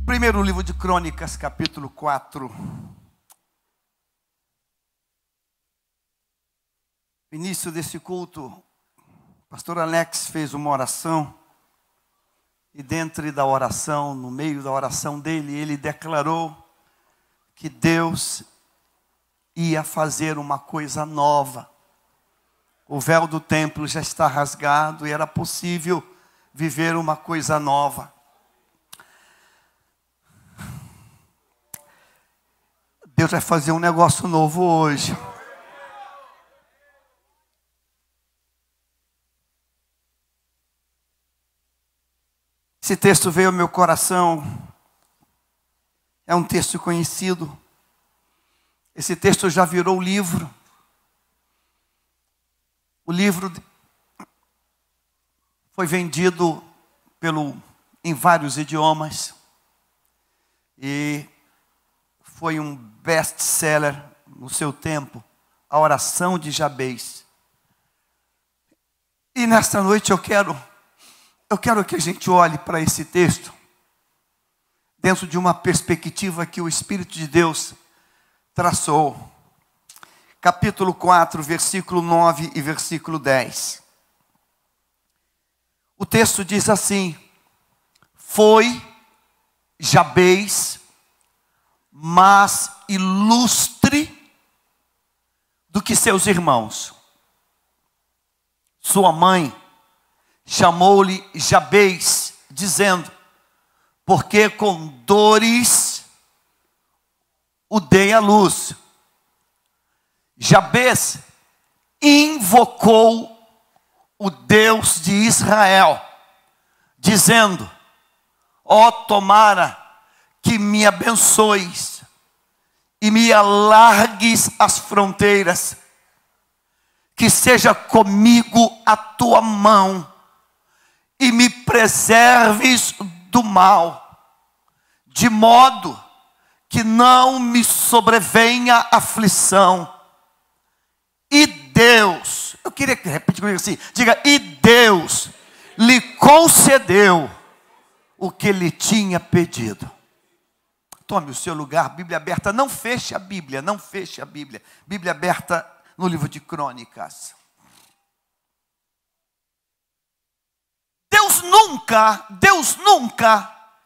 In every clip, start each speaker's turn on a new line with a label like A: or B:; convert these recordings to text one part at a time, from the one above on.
A: Primeiro livro de Crônicas, capítulo 4. No início desse culto, o pastor Alex fez uma oração. E dentro da oração, no meio da oração dele, ele declarou que Deus ia fazer uma coisa nova. O véu do templo já está rasgado e era possível viver uma coisa nova. Deus vai fazer um negócio novo hoje. Esse texto veio ao meu coração. É um texto conhecido. Esse texto já virou livro. O livro foi vendido em vários idiomas. E foi um best-seller no seu tempo. A oração de Jabez. E nesta noite eu quero que a gente olhe para esse texto dentro de uma perspectiva que o Espírito de Deus traçou. Capítulo 4, versículo 9 e versículo 10. O texto diz assim: foi Jabez mais ilustre do que seus irmãos. Sua mãe chamou-lhe Jabez, dizendo: porque com dores o dei à luz. Jabez invocou o Deus de Israel, dizendo: ó, tomara que me abençoes e me alargues as fronteiras, que seja comigo a tua mão e me preserves do mal, de modo que não me sobrevenha aflição. E Deus, eu queria que repita comigo assim, diga: e Deus lhe concedeu o que lhe tinha pedido. Tome o seu lugar, Bíblia aberta, não feche a Bíblia, não feche a Bíblia. Bíblia aberta no livro de Crônicas. Deus nunca,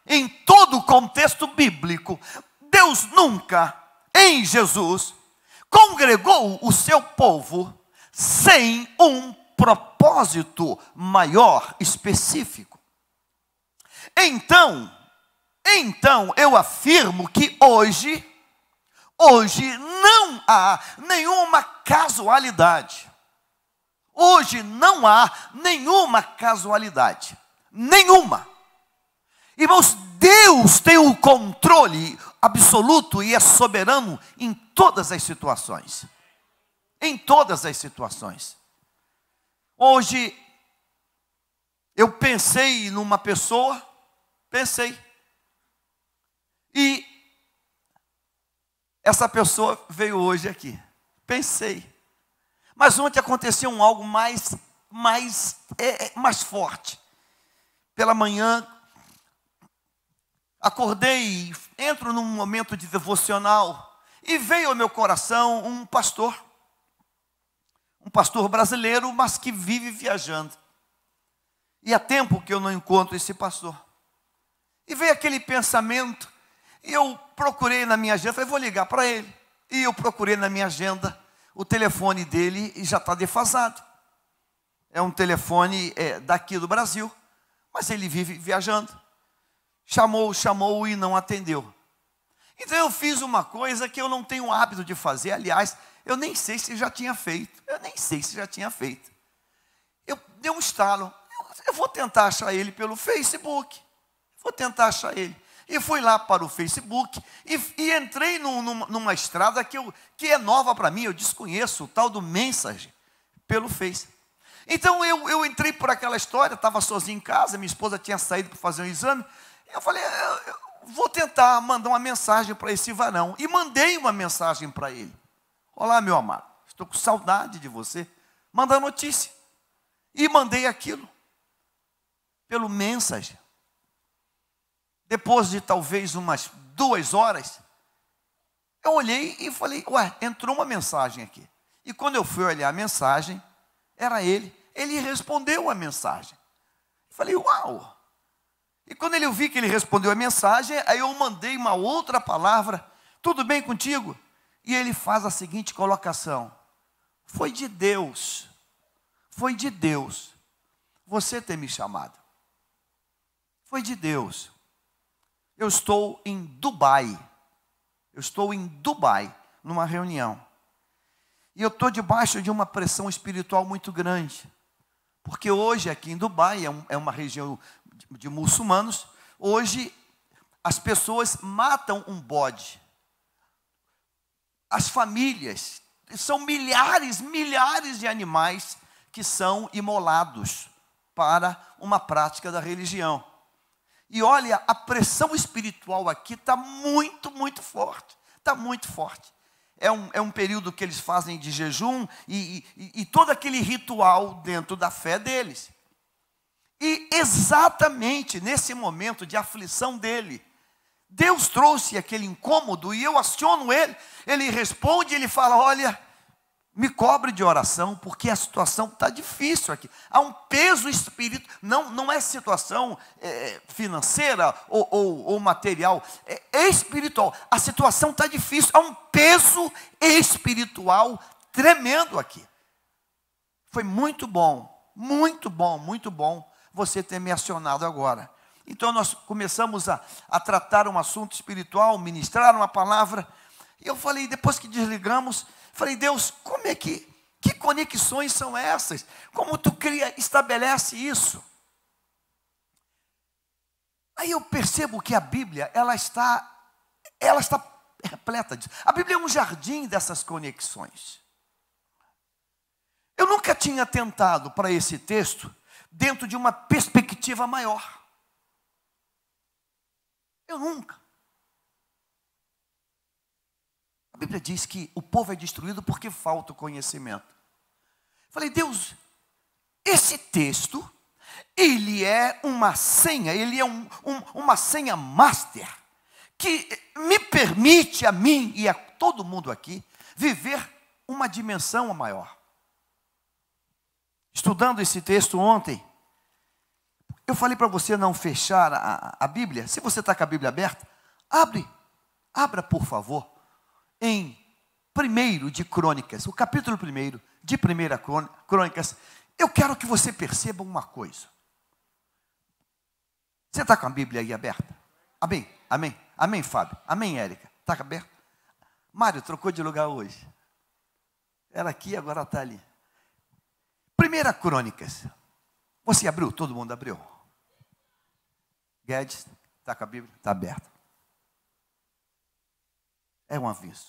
A: em todo o contexto bíblico, Deus nunca, em Jesus, congregou o seu povo sem um propósito maior, específico. Então eu afirmo que hoje não há nenhuma casualidade. Hoje não há nenhuma casualidade. Nenhuma. Irmãos, Deus tem o controle absoluto e é soberano em todas as situações. Em todas as situações. Hoje, eu pensei numa pessoa, e essa pessoa veio hoje aqui. Pensei. Mas ontem aconteceu algo mais forte. Pela manhã, acordei, entro num momento de devocional, e veio ao meu coração um pastor brasileiro, mas que vive viajando. E há tempo que eu não encontro esse pastor. E veio aquele pensamento, e eu procurei na minha agenda, falei, vou ligar para ele. E eu procurei na minha agenda, o telefone dele já está defasado. É um telefone daqui do Brasil, mas ele vive viajando. Chamou e não atendeu. Então eu fiz uma coisa que eu não tenho o hábito de fazer. Aliás, eu nem sei se já tinha feito. Eu dei um estalo. Eu vou tentar achar ele pelo Facebook. E fui lá para o Facebook e entrei numa estrada que é nova para mim, eu desconheço, o tal do Message, pelo Face. Então eu entrei por aquela história, estava sozinho em casa, minha esposa tinha saído para fazer um exame. Eu falei, eu vou tentar mandar uma mensagem para esse varão. E mandei uma mensagem para ele. Olá, meu amado, estou com saudade de você. Manda notícia. E mandei aquilo pelo Message. depois de talvez umas 2 horas, eu olhei e falei, ué, entrou uma mensagem aqui. E quando eu fui olhar a mensagem, era ele. Ele respondeu a mensagem. Falei, uau! E quando eu vi que ele respondeu a mensagem, aí eu mandei uma outra palavra, tudo bem contigo? E ele faz a seguinte colocação: foi de Deus você ter me chamado. Foi de Deus. Eu estou em Dubai, numa reunião. E eu estou debaixo de uma pressão espiritual muito grande. Porque hoje aqui em Dubai, é uma região de muçulmanos, hoje as pessoas matam um bode. As famílias, são milhares de animais que são imolados para uma prática da religião. E olha, a pressão espiritual aqui está muito forte. Está muito forte. É um período que eles fazem de jejum e todo aquele ritual dentro da fé deles. E exatamente nesse momento de aflição dele, Deus trouxe aquele incômodo e eu aciono ele. Ele responde, ele fala, olha, me cobre de oração, porque a situação está difícil aqui. Há um peso espiritual, não é situação financeira ou material, é espiritual. A situação está difícil, há um peso espiritual tremendo aqui. Foi muito bom você ter me acionado agora. Então nós começamos a tratar um assunto espiritual, ministrar uma palavra. E eu falei, depois que desligamos, falei, Deus, como é que conexões são essas? Como tu estabelece isso? Aí eu percebo que a Bíblia, ela está repleta disso. A Bíblia é um jardim dessas conexões. Eu nunca tinha atentado para esse texto dentro de uma perspectiva maior. Eu nunca. A Bíblia diz que o povo é destruído porque falta o conhecimento. Falei, Deus, esse texto, ele é uma senha, ele é uma senha master, que me permite a mim e a todo mundo aqui, viver uma dimensão maior. Estudando esse texto ontem, eu falei para você não fechar a Bíblia. Se você está com a Bíblia aberta, abra por favor, em 1 de Crônicas, o capítulo 1 de 1 Crônicas. Eu quero que você perceba uma coisa. Você está com a Bíblia aí aberta? Amém, Fábio? Amém, Érica? Está aberta? Mário trocou de lugar hoje. Era aqui, agora está ali. 1 Crônicas. Você abriu? Todo mundo abriu? Guedes, está com a Bíblia? Está aberta. É um aviso.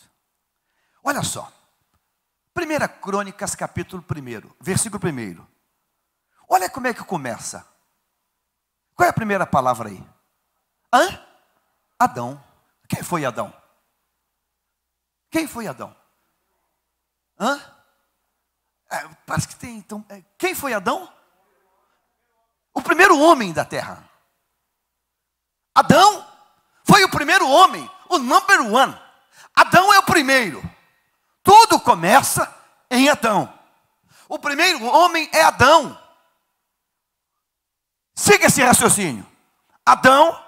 A: Olha só. 1 Crônicas, capítulo 1, versículo 1. Olha como é que começa. Qual é a primeira palavra aí? Adão. Quem foi Adão? Quem foi Adão? Parece que tem, então. Quem foi Adão? O primeiro homem da terra. Adão foi o primeiro homem, o number one. Adão é o primeiro. Tudo começa em Adão. O primeiro homem é Adão. Siga esse raciocínio. Adão,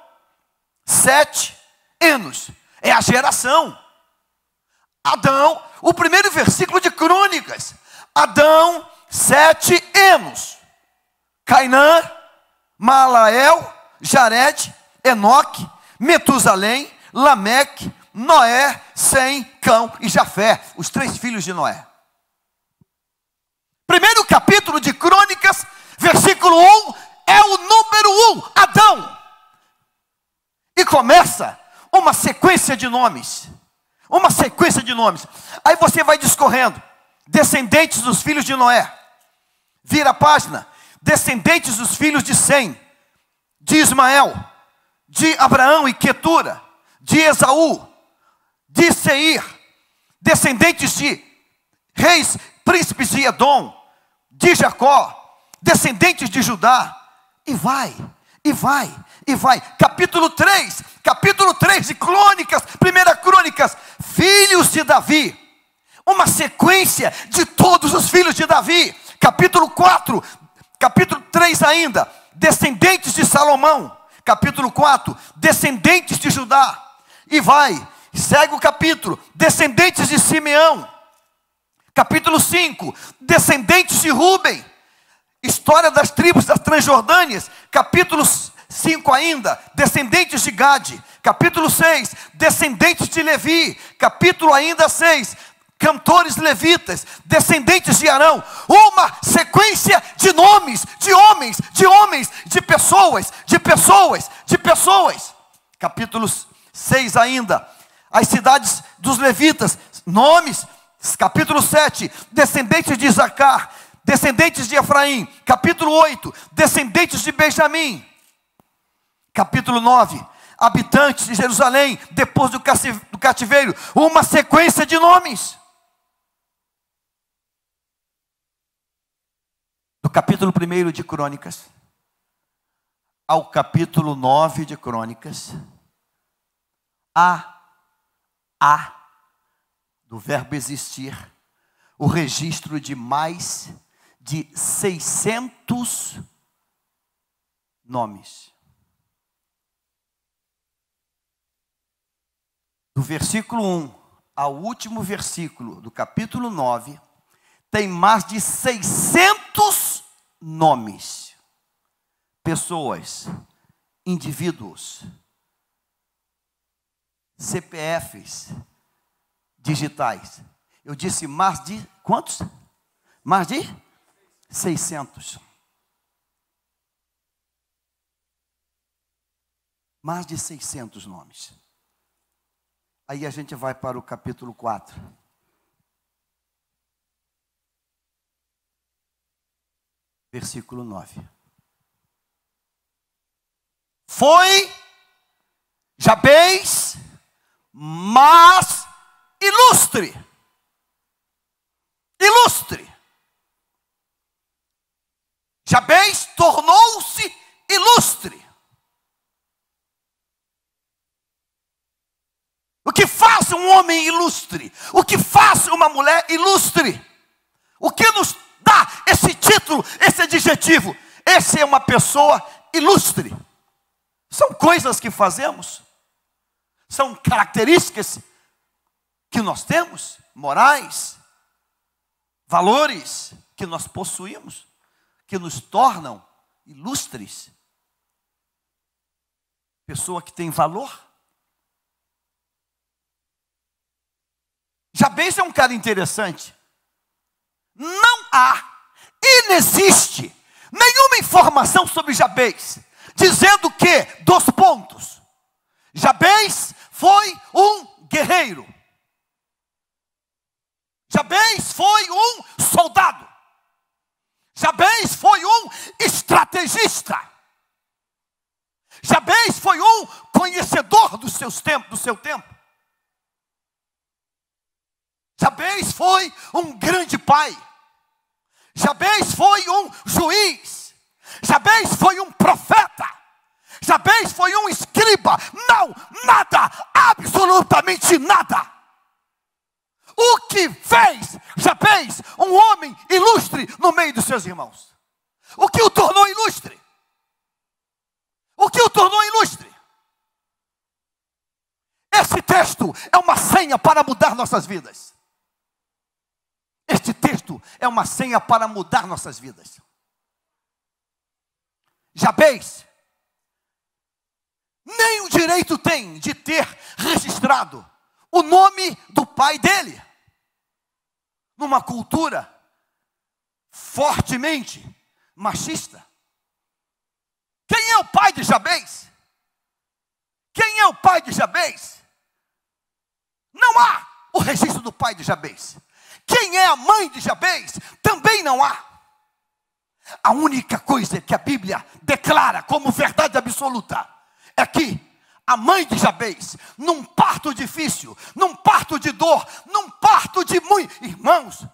A: 7 anos. É a geração. Adão, o primeiro versículo de Crônicas. Adão, 7 anos. Cainã, Malael, Jared, Enoque, Metusalém, Lameque, Noé, Sem, Cão e Jafé, os 3 filhos de Noé. Primeiro capítulo de Crônicas, versículo 1, é o número 1, Adão. E começa uma sequência de nomes. Uma sequência de nomes. Aí você vai discorrendo. Descendentes dos filhos de Noé. Vira a página. Descendentes dos filhos de Sem, de Ismael, de Abraão e Quetura, de Esaú, de Seir, descendentes de reis, príncipes de Edom, de Jacó, descendentes de Judá, e vai e vai, e vai. Capítulo 3 de Crônicas, 1 Crônicas, filhos de Davi. Uma sequência de todos os filhos de Davi. Capítulo 4, capítulo 3 ainda, descendentes de Salomão. Capítulo 4, descendentes de Judá. E vai, segue o capítulo, descendentes de Simeão. Capítulo 5, descendentes de Rúben. História das tribos das Transjordânias. Capítulo 5 ainda, descendentes de Gade. Capítulo 6, descendentes de Levi. Capítulo ainda 6, cantores levitas, descendentes de Arão. Uma sequência de nomes, de homens, de pessoas. Capítulo 6 ainda, as cidades dos levitas, nomes. Capítulo 7, descendentes de Isacar, descendentes de Efraim. Capítulo 8, descendentes de Benjamim. Capítulo 9, habitantes de Jerusalém, depois do cativeiro. Uma sequência de nomes. Do capítulo 1 de Crônicas ao capítulo 9 de Crônicas, do verbo existir, o registro de mais de 600 nomes. Do versículo 1 ao último versículo do capítulo 9, tem mais de 600 nomes. Pessoas, indivíduos, CPFs digitais. Eu disse mais de quantos? Mais de 600. Mais de 600 nomes. Aí a gente vai para o capítulo 4. Versículo 9. Foi Jabez, mas ilustre. Jabez tornou-se ilustre. O que faz um homem ilustre? O que faz uma mulher ilustre? O que nos dá esse título, esse adjetivo? Esse é uma pessoa ilustre. São coisas que fazemos, são características que nós temos, morais, valores que nós possuímos, que nos tornam ilustres. Pessoa que tem valor. Jabez é um cara interessante. Não inexiste nenhuma informação sobre Jabez, dizendo que, Jabez foi um guerreiro. Jabez foi um soldado. Jabez foi um estrategista. Jabez foi um conhecedor do seu tempo. Jabez foi um grande pai. Jabez foi um juiz. Jabez foi um profeta. Jabez foi um escriba. Não, nada, absolutamente nada. O que fez Jabez um homem ilustre no meio dos seus irmãos? O que o tornou ilustre? O que o tornou ilustre? Esse texto é uma senha para mudar nossas vidas. Este texto é uma senha para mudar nossas vidas. Jabez nem o direito tem de ter registrado o nome do pai dele. Numa cultura fortemente machista. Quem é o pai de Jabez? Quem é o pai de Jabez? Não há o registro do pai de Jabez. Quem é a mãe de Jabez? Também não há. A única coisa que a Bíblia declara como verdade absoluta é que a mãe de Jabez, num parto difícil, num parto de dor, num parto de muito... Irmãos,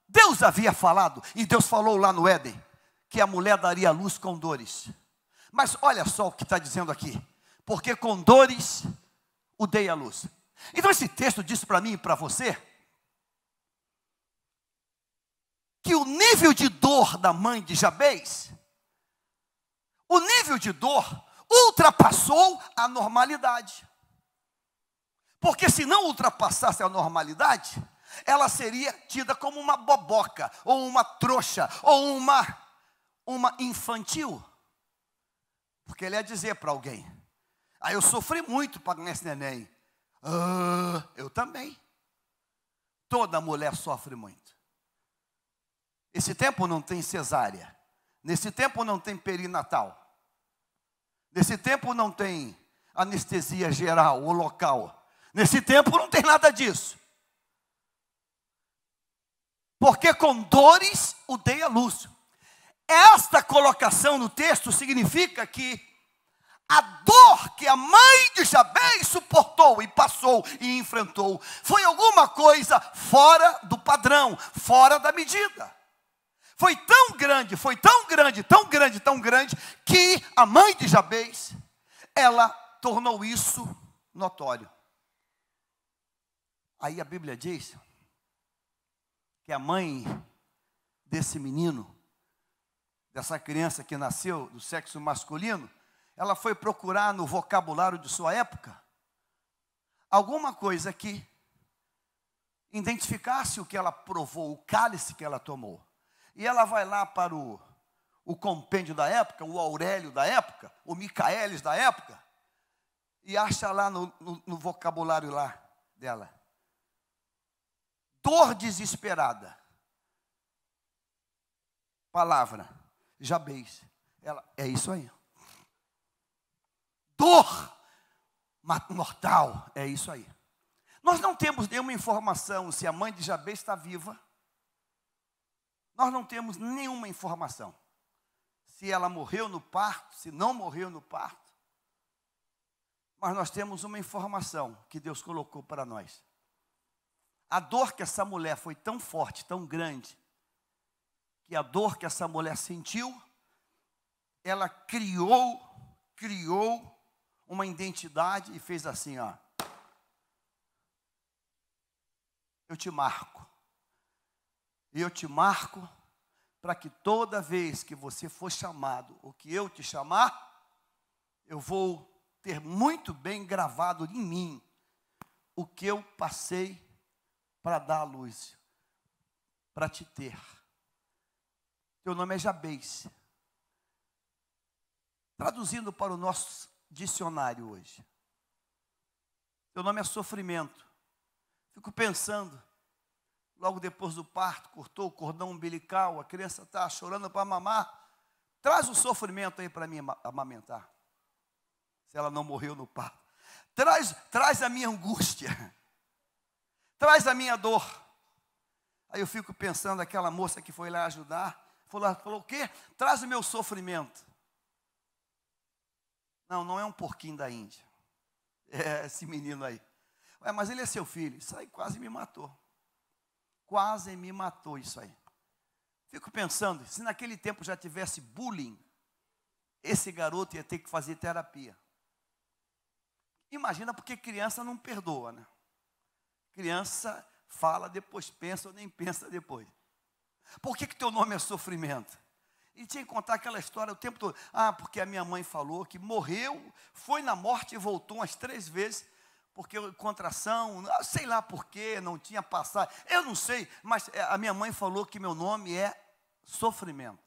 A: Deus havia falado, e Deus falou lá no Éden, que a mulher daria luz com dores. Mas olha só o que está dizendo aqui. Porque com dores o dei à luz. Então esse texto diz para mim e para você que o nível de dor da mãe de Jabez, o nível de dor ultrapassou a normalidade. Porque se não ultrapassasse a normalidade, ela seria tida como uma boboca, ou uma trouxa, ou uma infantil. Porque ele ia dizer para alguém: eu sofri muito para ganhar esse neném. Eu também. Toda mulher sofre muito. Esse tempo não tem cesárea. Nesse tempo não tem perinatal. Nesse tempo não tem anestesia geral ou local. Nesse tempo não tem nada disso. Porque com dores o dei à luz. Esta colocação no texto significa que a dor que a mãe de Jabez suportou e passou e enfrentou foi alguma coisa fora do padrão, fora da medida. Foi tão grande, foi tão grande, tão grande, tão grande, que a mãe de Jabez, ela tornou isso notório. Aí a Bíblia diz que a mãe desse menino, dessa criança que nasceu do sexo masculino, ela foi procurar no vocabulário de sua época alguma coisa que identificasse o que ela provou, o cálice que ela tomou. E ela vai lá para o compêndio da época, o Aurélio da época, o Micaelis da época, e acha lá no vocabulário lá dela: dor desesperada. Palavra, Jabez. Ela, é isso aí. Dor mortal, é isso aí. Nós não temos nenhuma informação se a mãe de Jabez está viva. Nós não temos nenhuma informação se ela morreu no parto, se não morreu no parto. Mas nós temos uma informação que Deus colocou para nós. A dor que essa mulher foi tão forte, tão grande, que a dor que essa mulher sentiu, ela criou uma identidade e fez assim, ó: eu te marco. E eu te marco para que toda vez que você for chamado, ou que eu te chamar, eu vou ter muito bem gravado em mim o que eu passei para dar à luz, para te ter. Teu nome é Jabez. Traduzindo para o nosso dicionário hoje, teu nome é sofrimento. Fico pensando, logo depois do parto, cortou o cordão umbilical, a criança está chorando para mamar. Traz o sofrimento aí para mim amamentar, se ela não morreu no parto. Traz a minha angústia, traz a minha dor. Aí eu fico pensando, aquela moça que foi lá ajudar, falou o quê? Traz o meu sofrimento. Não é um porquinho da Índia, é esse menino aí. Mas ele é seu filho. Isso aí quase me matou. Quase me matou isso aí. Fico pensando, se naquele tempo já tivesse bullying, esse garoto ia ter que fazer terapia. Imagina, porque criança não perdoa, né? Criança fala, depois pensa ou nem pensa depois. Por que teu nome é sofrimento? E tinha que contar aquela história o tempo todo. Porque a minha mãe falou que morreu, foi na morte e voltou umas 3 vezes, porque contração, sei lá por quê, não tinha passado, eu não sei, mas a minha mãe falou que meu nome é sofrimento.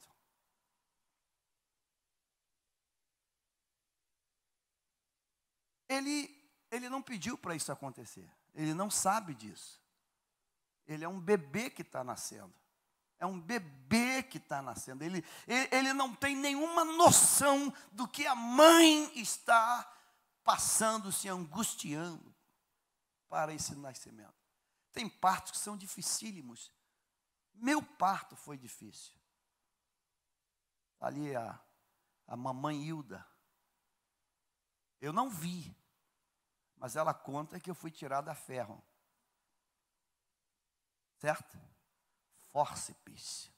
A: Ele não pediu para isso acontecer, ele não sabe disso. Ele é um bebê que está nascendo. É um bebê que está nascendo. Ele não tem nenhuma noção do que a mãe está passando, se angustiando para esse nascimento. Tem partos que são dificílimos. Meu parto foi difícil. Ali a mamãe Hilda. Eu não vi, mas ela conta que eu fui tirado a ferro. Certo? Fórceps.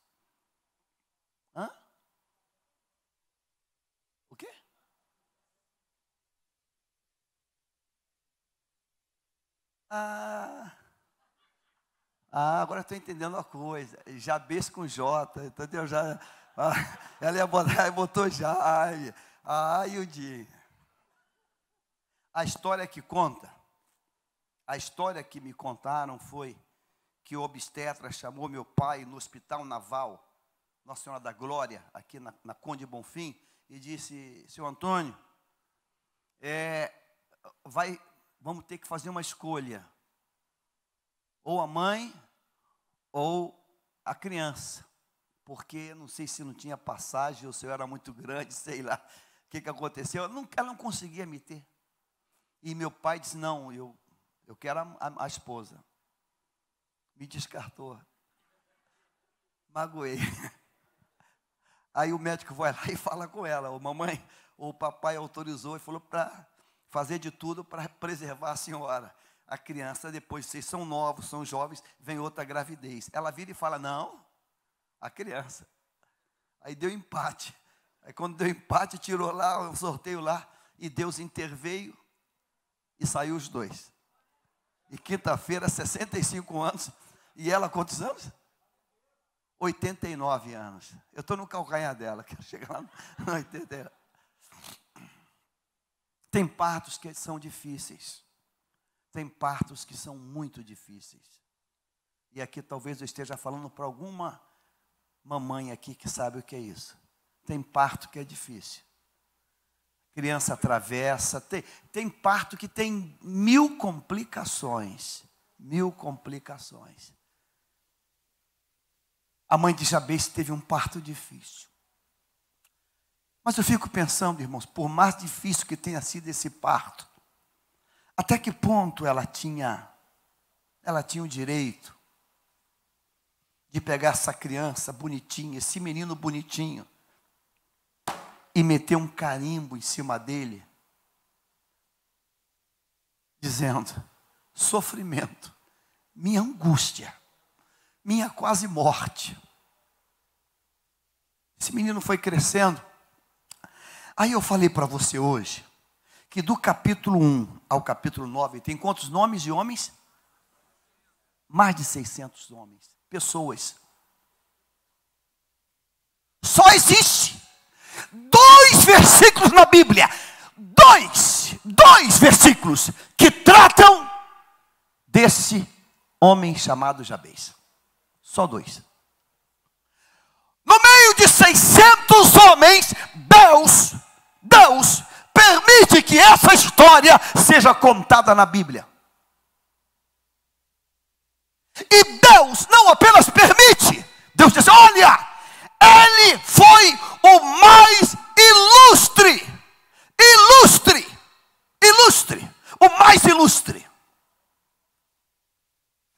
A: O quê? Ah, agora estou entendendo a coisa. Jabes com J, entendeu? Ela ia botar e botou já. Ai, o dia. A história que me contaram foi que o obstetra chamou meu pai no Hospital Naval, Nossa Senhora da Glória, aqui na Conde Bonfim, e disse: seu Antônio, vamos ter que fazer uma escolha, ou a mãe ou a criança, porque não sei se não tinha passagem, ou se eu era muito grande, sei lá o que aconteceu, ela não conseguia me ter. E meu pai disse: não, eu quero a esposa. Me descartou. Magoei. Aí o médico vai lá e fala com ela: ô mamãe, o papai autorizou e falou para fazer de tudo para preservar a senhora. A criança, depois, vocês são novos, são jovens, vem outra gravidez. Ela vira e fala: não, a criança. Aí deu empate. Aí quando deu empate, tirou lá o sorteio lá, e Deus interveio e saiu os dois. E quinta-feira, 65 anos, e ela quantos anos? 89 anos. Eu estou no calcanhar dela, quero chegar lá no 89. Tem partos que são difíceis. Tem partos que são muito difíceis. E aqui talvez eu esteja falando para alguma mamãe aqui que sabe o que é isso. Tem parto que é difícil. Criança atravessa. Tem parto que tem 1000 complicações. 1000 complicações. A mãe de Jabes teve um parto difícil. Mas eu fico pensando, irmãos, por mais difícil que tenha sido esse parto, até que ponto ela tinha o direito de pegar essa criança bonitinha, esse menino bonitinho, e meter um carimbo em cima dele, dizendo: sofrimento, minha angústia, minha quase morte. Esse menino foi crescendo. Aí eu falei para você hoje, que do capítulo 1 ao capítulo 9, tem quantos nomes de homens? Mais de 600 homens, pessoas. Só existe 2 versículos na Bíblia, dois versículos que tratam desse homem chamado Jabes. Só 2. No meio de 600 homens, Deus permite que essa história seja contada na Bíblia. E Deus não apenas permite, Deus diz: olha, ele foi o mais ilustre, o mais ilustre.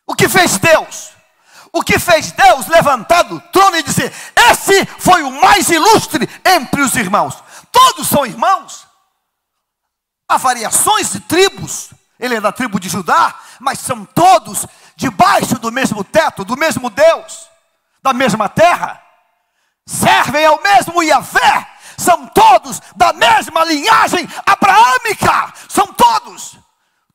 A: O que fez Deus? O que fez Deus levantar do trono e dizer: esse foi o mais ilustre entre os irmãos. Todos são irmãos. Há variações de tribos. Ele é da tribo de Judá, mas são todos debaixo do mesmo teto, do mesmo Deus, da mesma terra. Servem ao mesmo Yahvé. São todos da mesma linhagem abraâmica. São todos.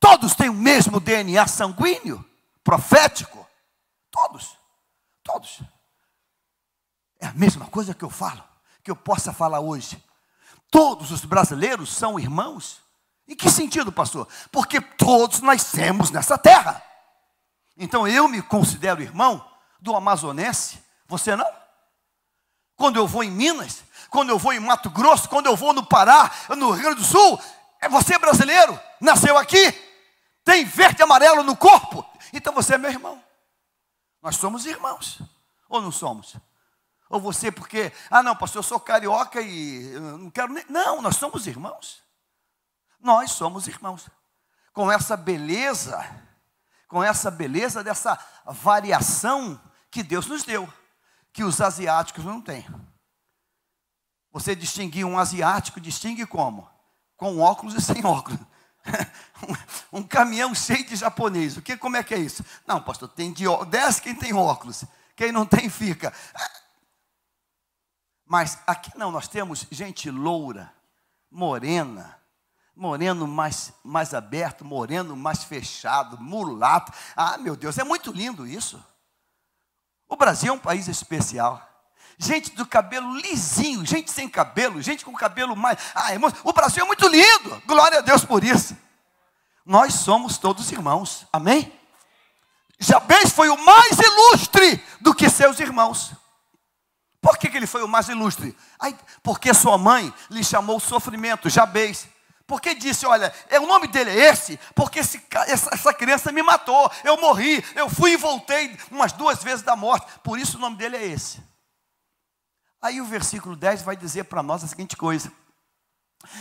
A: Todos têm o mesmo DNA sanguíneo, profético. Todos. É a mesma coisa que eu falo, que eu possa falar hoje. Todos os brasileiros são irmãos. Em que sentido, pastor? Porque todos nascemos nessa terra. Então eu me considero irmão do amazonense. Você não? Quando eu vou em Minas, quando eu vou em Mato Grosso, quando eu vou no Pará, no Rio Grande do Sul, você é brasileiro, nasceu aqui, tem verde e amarelo no corpo, então você é meu irmão. Nós somos irmãos, ou não somos? Ou você porque, não, pastor, eu sou carioca e eu não quero nem... Não, nós somos irmãos. Nós somos irmãos. Com essa beleza dessa variação que Deus nos deu, que os asiáticos não têm. Você distinguir um asiático, distingue como? Com óculos e sem óculos. Um caminhão cheio de japonês. Como é que é isso? Não, pastor, tem 10 quem tem óculos. Quem não tem, fica. Mas aqui não, nós temos gente loura, morena, moreno mais aberto, moreno mais fechado, mulato. Ah, meu Deus, é muito lindo isso. O Brasil é um país especial. Gente do cabelo lisinho, gente sem cabelo, gente com cabelo mais... Ah, irmãos, o Brasil é muito lindo. Glória a Deus por isso. Nós somos todos irmãos. Amém? Jabez foi o mais ilustre do que seus irmãos. Por que ele foi o mais ilustre? Porque sua mãe lhe chamou sofrimento, Jabez. Porque disse, olha, o nome dele é esse, porque essa criança me matou, eu morri, eu fui e voltei umas 2 vezes da morte, por isso o nome dele é esse. Aí o versículo 10 vai dizer para nós a seguinte coisa: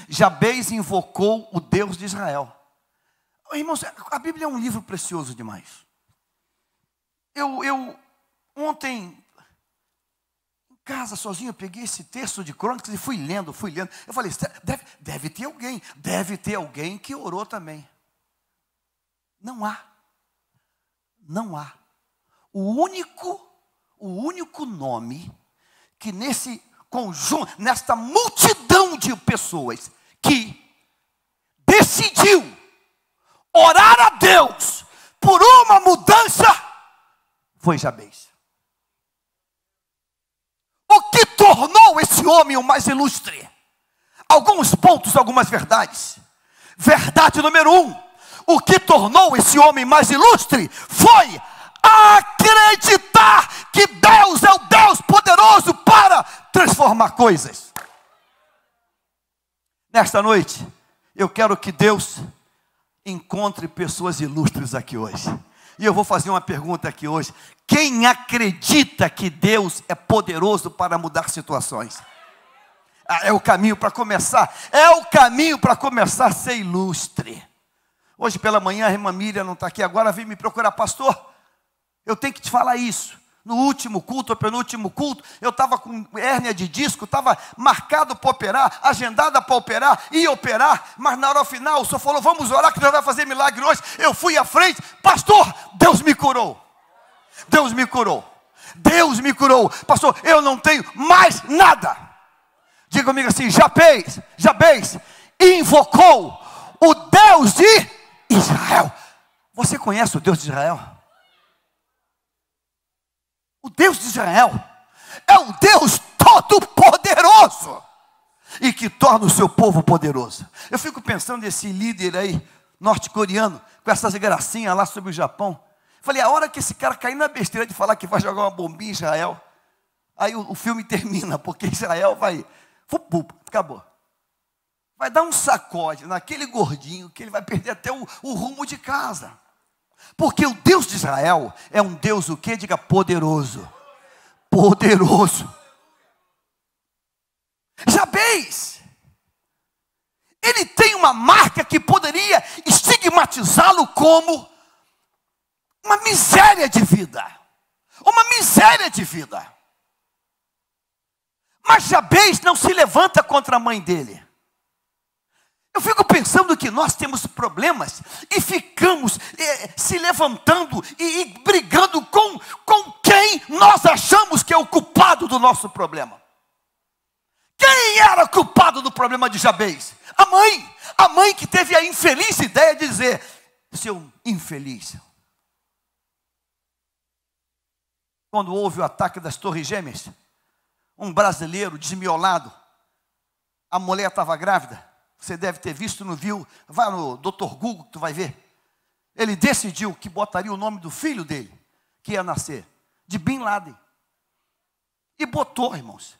A: Jabez invocou o Deus de Israel. Irmãos, a Bíblia é um livro precioso demais. Eu ontem, em casa sozinho, eu peguei esse texto de Crônicas e fui lendo. Eu falei, deve ter alguém que orou também. Não há. O único nome que nesse conjunto, nesta multidão de pessoas que decidiu orar a Deus por uma mudança, foi Jabez. O que tornou esse homem o mais ilustre? Alguns pontos, algumas verdades. Verdade número 1: o que tornou esse homem mais ilustre foi acreditar que Deus é o Deus poderoso para transformar coisas. Nesta noite, eu quero que Deus encontre pessoas ilustres aqui hoje. E eu vou fazer uma pergunta aqui hoje: quem acredita que Deus é poderoso para mudar situações? É o caminho para começar. É o caminho para começar a ser ilustre. Hoje pela manhã a irmã Miriam não está aqui agora, veio me procurar, pastor, eu tenho que te falar isso. No último culto, ou penúltimo culto, eu estava com hérnia de disco, estava marcado para operar, agendada para operar, ia operar, mas na hora final o senhor falou, vamos orar que Deus vai fazer milagre hoje. Eu fui à frente, pastor, Deus me curou. Deus me curou. Deus me curou. Pastor, eu não tenho mais nada. Diga comigo assim: Jabez invocou o Deus de Israel. Você conhece o Deus de Israel? O Deus de Israel é o Deus todo-poderoso e que torna o seu povo poderoso. Eu fico pensando nesse líder aí, norte-coreano, com essas gracinhas lá sobre o Japão. Falei, a hora que esse cara cair na besteira de falar que vai jogar uma bombinha em Israel, aí o filme termina, porque Israel vai, acabou. Vai dar um sacode naquele gordinho que ele vai perder até o rumo de casa. Porque o Deus de Israel é um Deus o quê? Diga poderoso. Poderoso. Jabez, ele tem uma marca que poderia estigmatizá-lo como uma miséria de vida. Uma miséria de vida. Mas Jabez não se levanta contra a mãe dele. Eu fico pensando que nós temos problemas e ficamos se levantando e brigando com quem nós achamos que é o culpado do nosso problema. Quem era culpado do problema de Jabez? A mãe. A mãe que teve a infeliz ideia de dizer, seu infeliz. Quando houve o ataque das Torres Gêmeas, um brasileiro desmiolado, a mulher estava grávida. Você deve ter visto, não viu? Vai no Dr. Google que tu vai ver. Ele decidiu que botaria o nome do filho dele, que ia nascer, de Bin Laden. E botou, irmãos.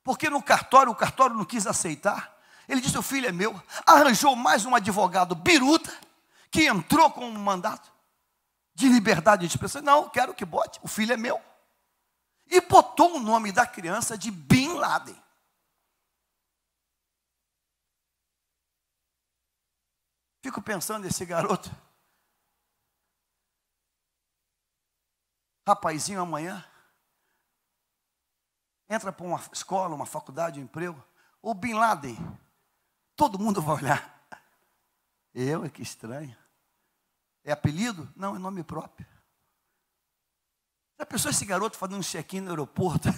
A: Porque no cartório, o cartório não quis aceitar. Ele disse, o filho é meu. Arranjou mais um advogado biruta, que entrou com um mandato de liberdade de expressão. Não, quero que bote, o filho é meu. E botou o nome da criança de Bin Laden. Fico pensando nesse garoto, rapazinho amanhã, entra para uma escola, uma faculdade, um emprego, o Bin Laden, todo mundo vai olhar. Que estranho. É apelido? Não, é nome próprio. Já pensou esse garoto fazendo um check-in no aeroporto?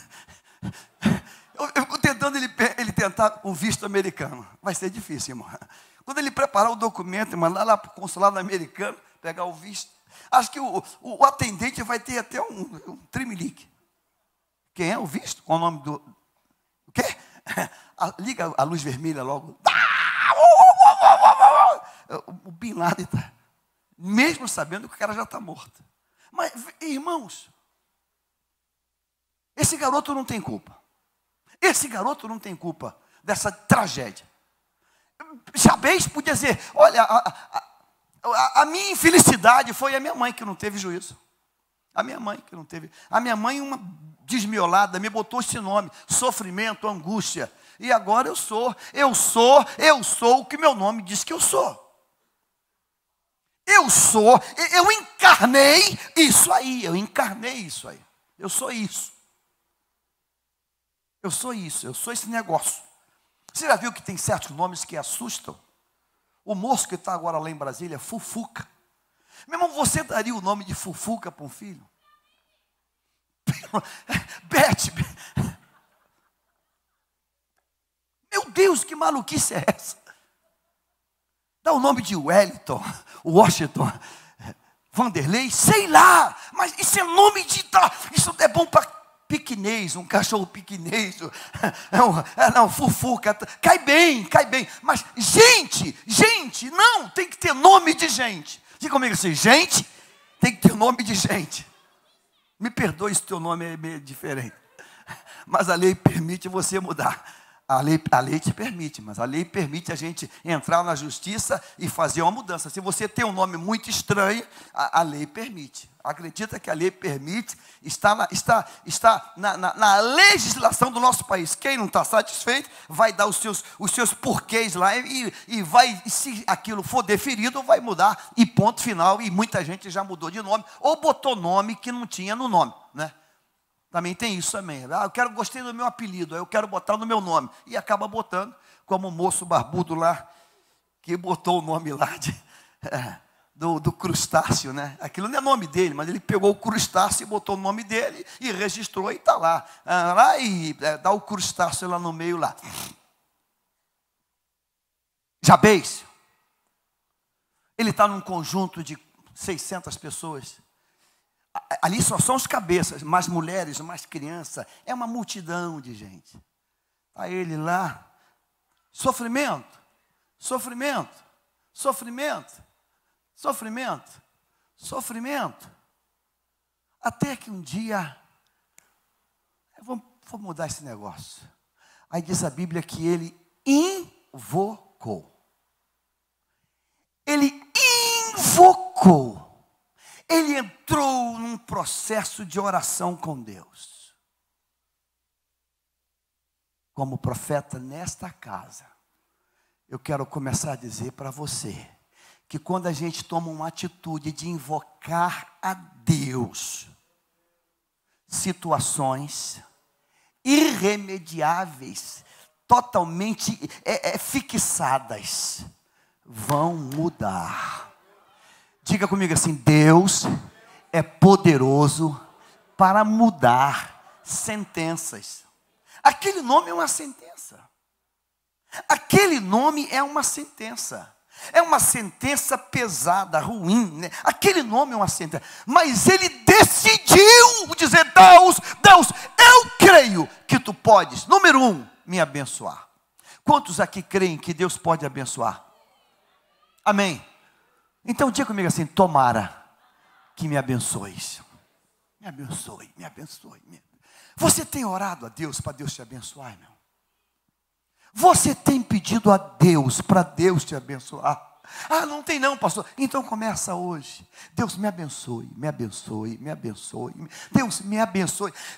A: Eu fico tentando ele tentar um visto americano. Vai ser difícil, irmão. Quando ele preparar o documento e mandar lá para o consulado americano, pegar o visto, acho que o atendente vai ter até um trimelique. Quem é o visto? Qual o nome do... O quê? Liga a luz vermelha logo. O Bin Laden está... Mesmo sabendo que o cara já está morto. Mas, irmãos, esse garoto não tem culpa. Esse garoto não tem culpa dessa tragédia. Jabez podia dizer, olha, a minha infelicidade foi a minha mãe que não teve juízo. A minha mãe que não teve. A minha mãe, uma desmiolada, me botou esse nome, sofrimento, angústia. E agora eu sou o que meu nome diz que eu sou. Eu encarnei isso aí, eu sou isso. Eu sou esse negócio. Você já viu que tem certos nomes que assustam? O moço que está agora lá em Brasília, Fufuca. Meu irmão, você daria o nome de Fufuca para um filho? Bete. Meu Deus, que maluquice é essa? Dá o nome de Wellington, Washington, Vanderlei, sei lá. Mas isso é nome de... Isso é bom para piquinês, um cachorro piquinês. Não, Fufuca. Cai bem. Mas gente, não, tem que ter nome de gente. Diga comigo assim, gente, tem que ter nome de gente. Me perdoe se teu nome é meio diferente. Mas a lei permite você mudar. A lei te permite, mas a lei permite a gente entrar na justiça e fazer uma mudança. Se você tem um nome muito estranho, a lei permite. Acredita que a lei permite, está na legislação do nosso país. Quem não está satisfeito, vai dar os seus porquês lá e vai, se aquilo for deferido, vai mudar e ponto final. E muita gente já mudou de nome, ou botou nome que não tinha no nome, né? Também tem isso também. Gostei do meu apelido, eu quero botar no meu nome. E acaba botando, como o moço barbudo lá, que botou o nome lá do crustáceo, né? Aquilo não é nome dele, mas ele pegou o crustáceo e botou o nome dele e registrou e está lá. Dá o crustáceo lá no meio lá. Jabez, ele está num conjunto de 600 pessoas. Ali só são os cabeças, mais mulheres, mais crianças. É uma multidão de gente. Está ele lá. Sofrimento. Até que um dia, vou mudar esse negócio. Aí diz a Bíblia que ele invocou. Ele entrou num processo de oração com Deus. Como profeta nesta casa, eu quero começar a dizer para você, que quando a gente toma uma atitude de invocar a Deus, situações irremediáveis, totalmente fixadas, vão mudar. Diga comigo assim, Deus é poderoso para mudar sentenças. Aquele nome é uma sentença. É uma sentença pesada, ruim, né? Aquele nome é uma sentença. Mas ele decidiu dizer, Deus, eu creio que tu podes, número 1, me abençoar. Quantos aqui creem que Deus pode abençoar? Amém. Então diga comigo assim, tomara que me abençoes. Me abençoe. Você tem orado a Deus para Deus te abençoar, irmão? Você tem pedido a Deus para Deus te abençoar? Não tem não, pastor. Então começa hoje. Deus me abençoe. Deus me abençoe.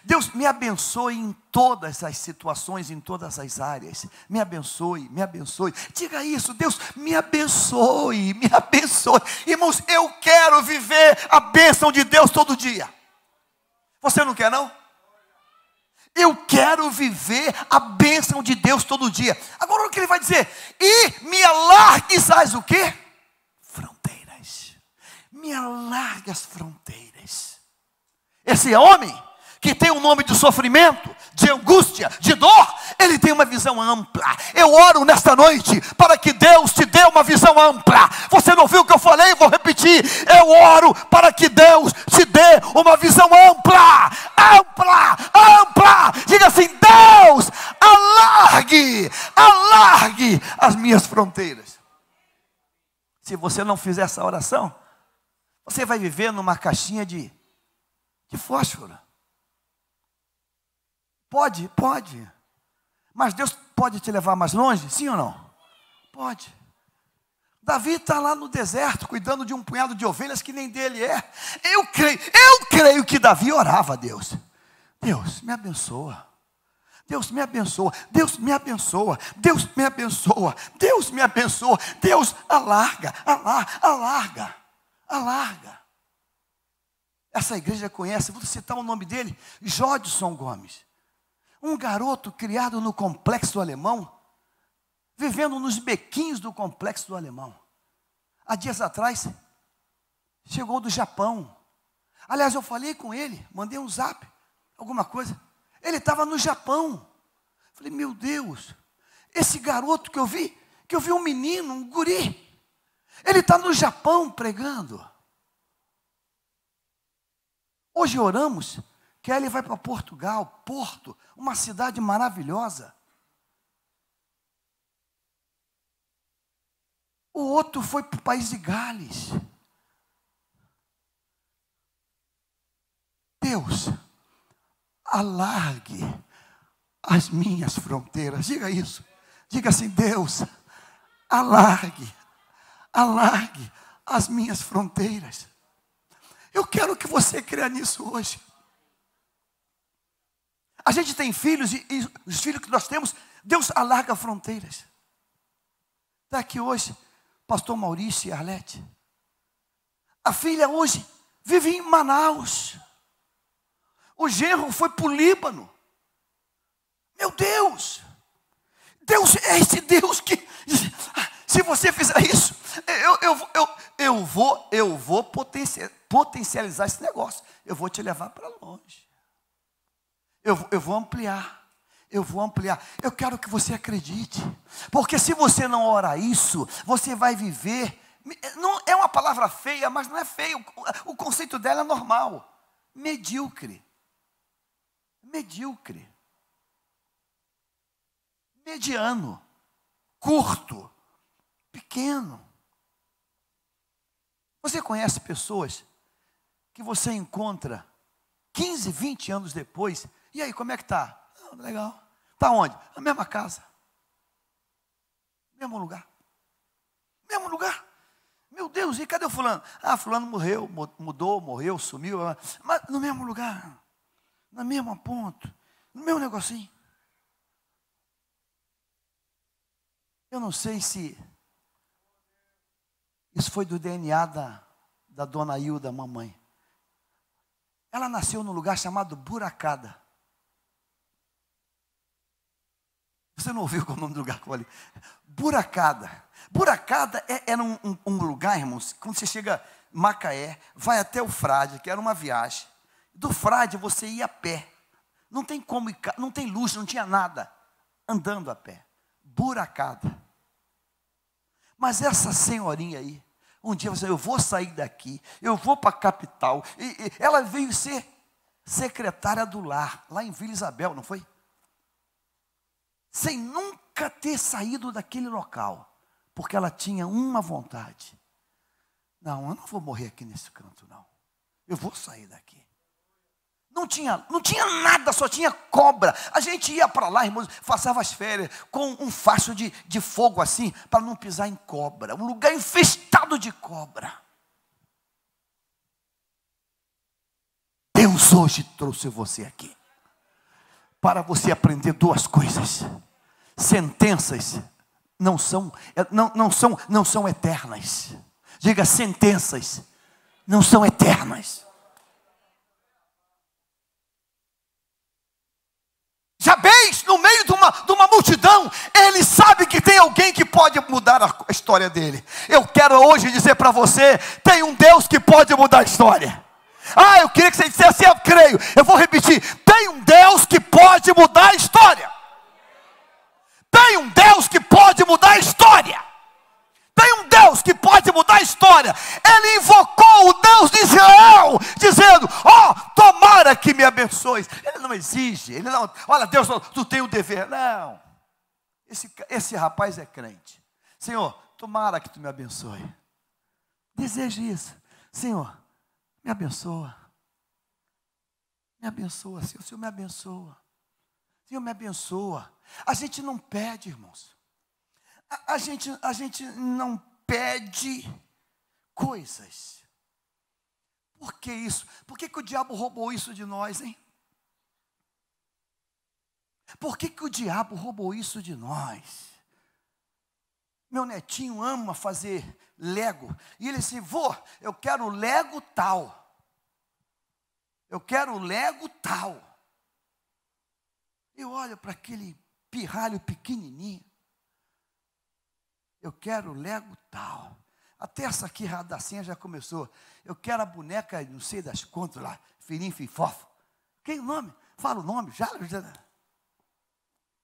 A: Deus me abençoe em todas as situações, em todas as áreas. Me abençoe. Diga isso, Deus me abençoe. Irmãos, eu quero viver a bênção de Deus todo dia. Você não quer não? Eu quero viver a bênção de Deus todo dia. Agora o que ele vai dizer? E me alargues o quê? Fronteiras. Me alargue as fronteiras. Esse homem que tem um nome de sofrimento, de angústia, de dor, ele tem uma visão ampla. Eu oro nesta noite para que Deus te dê uma visão ampla. Você não viu o que eu falei? Vou repetir. Eu oro para que Deus te dê uma visão ampla. Ampla, ampla. Diga assim: Deus, alargue as minhas fronteiras. Se você não fizer essa oração, você vai viver numa caixinha de fósforo. Pode. Mas Deus pode te levar mais longe? Sim ou não? Pode. Davi está lá no deserto, cuidando de um punhado de ovelhas que nem dele é. Eu creio que Davi orava a Deus. Deus, me abençoa. Deus me abençoa. Deus me abençoa. Deus me abençoa. Deus me abençoa. Deus alarga. Essa igreja conhece, vou citar o nome dele, Jodson Gomes. Um garoto criado no Complexo do Alemão, vivendo nos bequinhos do Complexo do Alemão. Há dias atrás, chegou do Japão. Aliás, eu falei com ele, mandei um zap, alguma coisa. Ele estava no Japão. Falei, meu Deus, esse garoto que eu vi um menino, um guri, ele está no Japão pregando. Hoje oramos que ele vai para Portugal, Porto, uma cidade maravilhosa. O outro foi para o país de Gales. Deus, alargue as minhas fronteiras. Diga isso. Diga assim: Deus, alargue as minhas fronteiras. Eu quero que você creia nisso hoje. A gente tem filhos e os filhos que nós temos, Deus alarga fronteiras. Está aqui hoje pastor Maurício e Arlete. A filha hoje vive em Manaus. O genro foi para o Líbano. Meu Deus! Deus é esse Deus que, se você fizer isso, eu vou potencializar esse negócio. Eu vou te levar para longe. Eu vou ampliar. Eu quero que você acredite. Porque se você não orar isso, você vai viver. Não é uma palavra feia, mas não é feio. O conceito dela é normal. Medíocre. Mediano. Curto. Pequeno. Você conhece pessoas que você encontra 15, 20 anos depois. E aí, como é que está? Legal. Está onde? Na mesma casa. Mesmo lugar. Meu Deus, e cadê o fulano? Ah, fulano morreu, mudou, morreu, sumiu. Mas no mesmo lugar. Na mesma ponto. No mesmo negocinho. Eu não sei se isso foi do DNA da dona Hilda, mamãe. Ela nasceu num lugar chamado Buracada. Você não ouviu qual é o nome do lugar que eu falei? Buracada. Buracada era um lugar, irmãos, quando você chega em Macaé, vai até o Frade, que era uma viagem. Do Frade você ia a pé. Não tem como ir, não tem luz, não tinha nada. Andando a pé. Buracada. Mas essa senhorinha aí, um dia você, eu vou sair daqui, eu vou para a capital. E ela veio ser secretária do lar, lá em Vila Isabel, não foi? Sem nunca ter saído daquele local, porque ela tinha uma vontade. Não, eu não vou morrer aqui nesse canto, não. Eu vou sair daqui. Não tinha nada, só tinha cobra. A gente ia para lá, irmãos, passava as férias com um facho de fogo assim, para não pisar em cobra. Um lugar infestado de cobra. Deus hoje trouxe você aqui para você aprender duas coisas. Sentenças não são eternas. Diga, sentenças não são eternas. Jabez, no meio de uma multidão, ele sabe que tem alguém que pode mudar a história dele. Eu quero hoje dizer para você, tem um Deus que pode mudar a história. Ah, eu queria que você dissesse, eu creio. Eu vou repetir, tem um Deus que pode mudar a história. Tem um Deus que pode mudar a história. Tem um Deus que pode mudar a história. Ele invocou o Deus de Israel, dizendo, tomara que me abençoes. Ele não exige, ele não, olha Deus, tu tem o dever. Não, esse rapaz é crente. Senhor, tomara que tu me abençoe. Deseje isso. Senhor, me abençoa. Me abençoa, Senhor. Senhor, me abençoa. Senhor, me abençoa. A gente não pede, irmãos. A gente não pede coisas. Por que isso? Por que o diabo roubou isso de nós, hein? Por que o diabo roubou isso de nós? Meu netinho ama fazer Lego. E ele disse, vô, eu quero Lego tal. Eu quero Lego tal. Eu olho para aquele pirralho pequenininho. Eu quero Lego tal. Até essa aqui, Radacinha, já começou. Eu quero a boneca, não sei das quantas lá, Firim, Fifofo. Quem o nome? Fala o nome, já.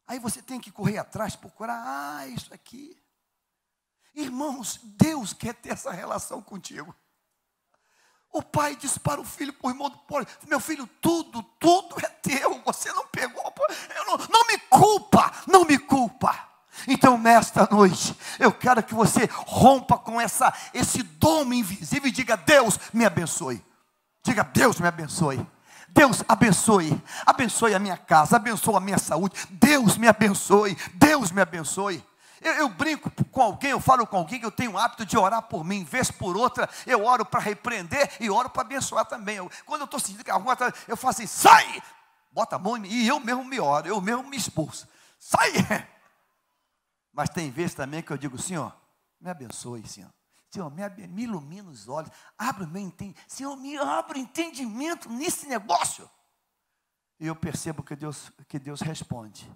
A: Aí você tem que correr atrás, procurar, isso aqui. Irmãos, Deus quer ter essa relação contigo. O pai disse para o filho, para o irmão do pobre, meu filho, tudo é teu, você não pegou, não me culpa, não me culpa. Então nesta noite, eu quero que você rompa com esse dom invisível e diga, Deus me abençoe. Diga, Deus me abençoe. Deus abençoe a minha casa, abençoe a minha saúde. Deus me abençoe, Deus me abençoe. Eu brinco com alguém, eu falo com alguém que eu tenho o hábito de orar por mim, vez por outra, eu oro para repreender e oro para abençoar também. Quando eu estou sentindo que alguma coisa, eu faço assim, sai! Bota a mão em mim e eu mesmo me oro, eu mesmo me expulso. Sai! Mas tem vezes também que eu digo, Senhor, me abençoe, Senhor. Senhor, me ilumina os olhos, abre o meu entendimento. Senhor, me abre o entendimento nesse negócio. E eu percebo que Deus responde.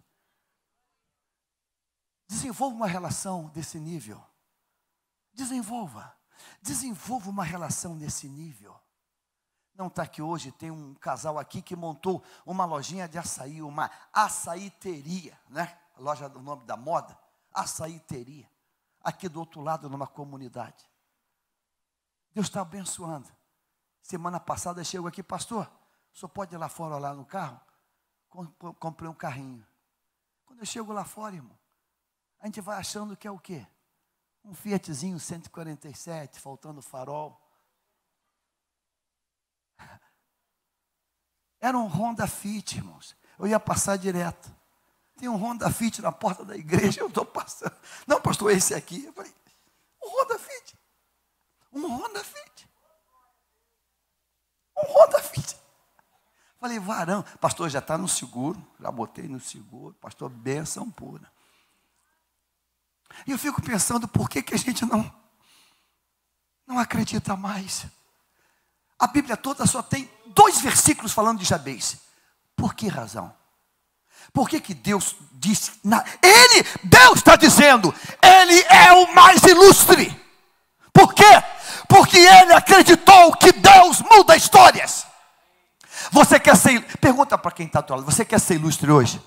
A: Desenvolva uma relação desse nível. Desenvolva uma relação desse nível. Não está aqui hoje, tem um casal aqui que montou uma lojinha de açaí, uma açaiteria, né? A loja do nome da moda, açaiteria. Aqui do outro lado, numa comunidade. Deus está abençoando. Semana passada chegou aqui, pastor, o senhor pode ir lá fora olhar no carro? Comprei um carrinho. Quando eu chego lá fora, irmão, a gente vai achando que é o quê? Um Fiatzinho 147, faltando farol. Era um Honda Fit, irmãos. Eu ia passar direto. Tem um Honda Fit na porta da igreja, eu estou passando. Não, pastor, esse aqui. Eu falei, um Honda Fit. Um Honda Fit. Um Honda Fit. Falei, varão. Pastor, já está no seguro. Já botei no seguro. Pastor, bênção pura. E eu fico pensando, por que a gente não acredita mais? A Bíblia toda só tem 2 versículos falando de Jabez. Por que razão? Por que Deus disse? Deus está dizendo, Ele é o mais ilustre. Por quê? Porque Ele acreditou que Deus muda histórias. Você quer ser, pergunta para quem está do lado, você quer ser ilustre hoje?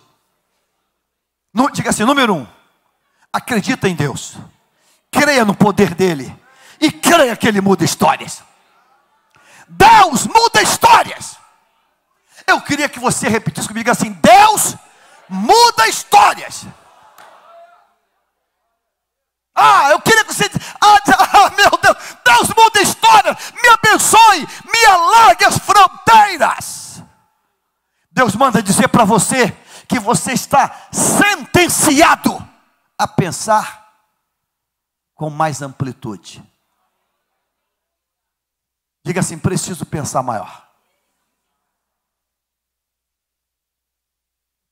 A: Diga assim, número 1, acredita em Deus, creia no poder dEle, e creia que Ele muda histórias. Deus muda histórias. Eu queria que você repetisse comigo assim, Deus muda histórias. Eu queria que você, meu Deus, Deus muda histórias, me abençoe, me alargue as fronteiras. Deus manda dizer para você, que você está sentenciado a pensar com mais amplitude. Diga assim, preciso pensar maior.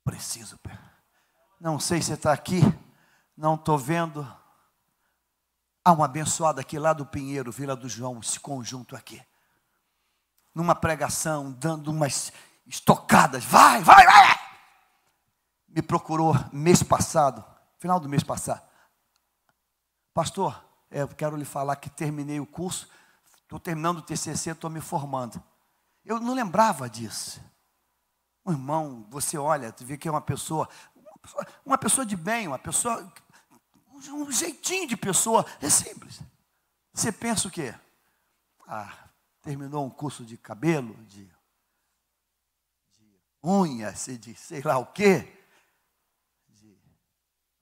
A: Preciso. Não sei se você está aqui, não estou vendo. Há um abençoado aqui lá do Pinheiro, Vila do João, esse conjunto aqui. Numa pregação, dando umas estocadas. Vai. Me procurou mês passado, final do mês passado. Pastor, eu quero lhe falar que terminei o curso. Estou terminando o TCC, estou me formando. Eu não lembrava disso. Um irmão, você olha, tu vê que é uma pessoa de bem, um jeitinho de pessoa, é simples. Você pensa o quê? Terminou um curso de cabelo, de unhas, de sei lá o quê, de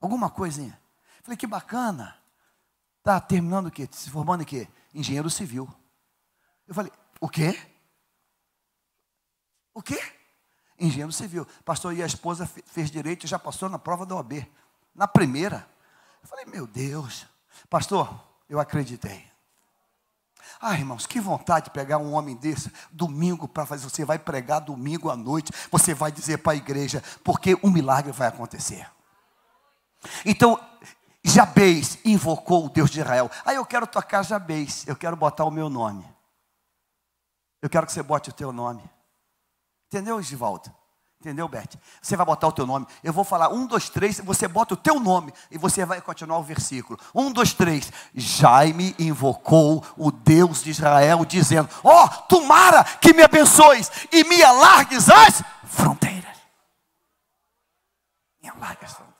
A: alguma coisinha. Falei, que bacana. Está terminando o quê? Se formando em quê? Engenheiro civil. Eu falei, o quê? O quê? Engenheiro civil. Pastor, e a esposa fez direito e já passou na prova da OAB. Na primeira. Eu falei, meu Deus. Pastor, eu acreditei. Irmãos, que vontade de pegar um homem desse domingo para fazer. Você vai pregar domingo à noite. Você vai dizer para a igreja, porque um milagre vai acontecer. Então, Jabez invocou o Deus de Israel. Eu quero tocar Jabez. Eu quero botar o meu nome. Eu quero que você bote o teu nome. Entendeu, Givaldo? Entendeu, Beth? Você vai botar o teu nome. Eu vou falar 1, 2, 3. Você bota o teu nome. E você vai continuar o versículo. 1, 2, 3. Jaime invocou o Deus de Israel, dizendo: tomara que me abençoes e me alargues as fronteiras. Me alargues as fronteiras.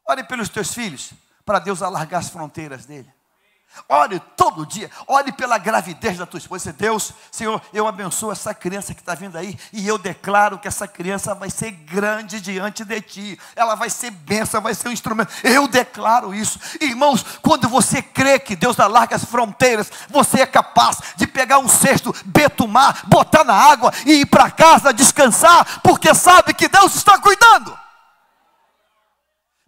A: Ore pelos teus filhos, para Deus alargar as fronteiras dele. Ore todo dia, ore pela gravidez da tua esposa. Deus, Senhor, eu abençoo essa criança que está vindo aí, e eu declaro que essa criança vai ser grande diante de ti, ela vai ser bênção, vai ser um instrumento. Eu declaro isso. Irmãos, quando você crê que Deus alarga as fronteiras, você é capaz de pegar um cesto, betumar, botar na água e ir para casa descansar, porque sabe que Deus está cuidando.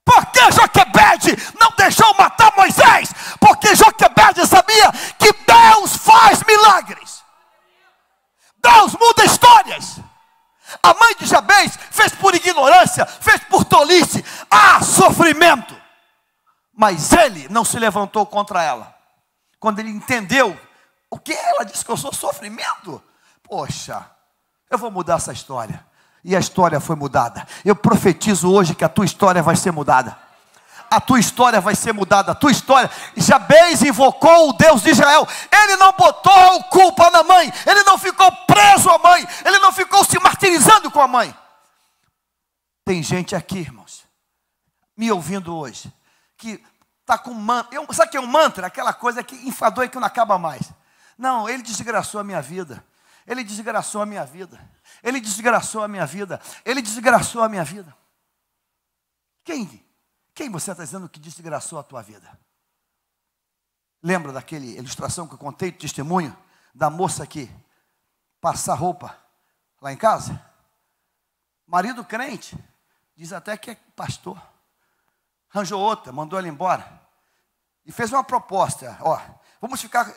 A: Porque Joquebede não deixou matar Moisés? Porque Joquebede sabia que Deus faz milagres. Deus muda histórias. A mãe de Jabez fez por ignorância, fez por tolice. Sofrimento. Mas ele não se levantou contra ela. Quando ele entendeu o que ela disse, que eu sou sofrimento. Poxa, eu vou mudar essa história. E a história foi mudada. Eu profetizo hoje que a tua história vai ser mudada. A tua história vai ser mudada. A tua história. Jabez invocou o Deus de Israel. Ele não botou culpa na mãe. Ele não ficou preso à mãe. Ele não ficou se martirizando com a mãe. Tem gente aqui, irmãos, me ouvindo hoje, que está com mantra. Sabe o que é um mantra? Aquela coisa que enfadou e que não acaba mais. Não, ele desgraçou a minha vida. Ele desgraçou a minha vida. Ele desgraçou a minha vida. Ele desgraçou a minha vida. Quem você está dizendo que desgraçou a tua vida? Lembra daquela ilustração que eu contei, do testemunho da moça que passa roupa lá em casa? Marido crente, diz até que é pastor. Arranjou outra, mandou ela embora. E fez uma proposta. Vamos ficar,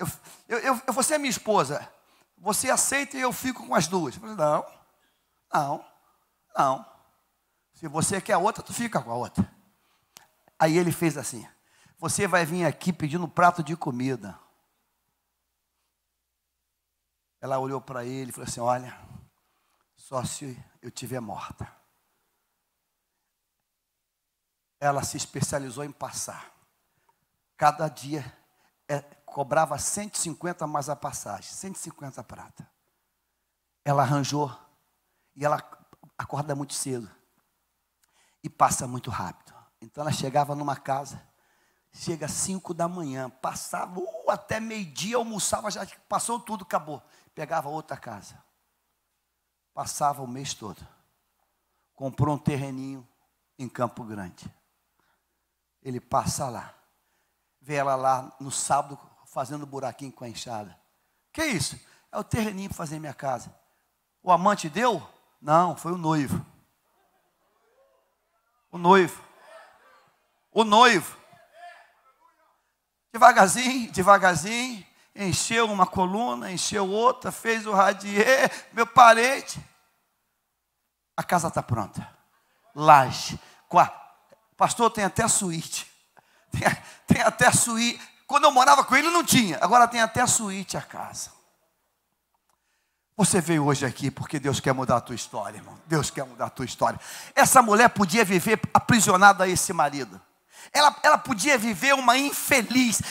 A: eu vou ser minha esposa. Você aceita e eu fico com as duas. Eu falei, não. Se você quer a outra, tu fica com a outra. Aí ele fez assim: você vai vir aqui pedindo um prato de comida. Ela olhou para ele e falou assim: olha, só se eu estiver morta. Ela se especializou em passar. Cada dia cobrava 150 mais a passagem, 150 prata. Ela arranjou, e ela acorda muito cedo, e passa muito rápido. Então ela chegava numa casa, chega às 5 da manhã, passava até meio-dia, almoçava, já passou tudo, acabou. Pegava outra casa, passava o mês todo, comprou um terreninho em Campo Grande. Ele passa lá, vê ela lá no sábado, fazendo buraquinho com a enxada. Que isso? É o terreninho para fazer minha casa. O amante deu? Não, foi o noivo. O noivo. Devagarzinho, encheu uma coluna, encheu outra, fez o radier, meu parente. A casa está pronta. Laje. Pastor, tem até suíte. Tem até suíte. Quando eu morava com ele não tinha. Agora tem até suíte a casa. Você veio hoje aqui porque Deus quer mudar a tua história, irmão. Deus quer mudar a tua história. Essa mulher podia viver aprisionada a esse marido. Ela podia viver uma infeliz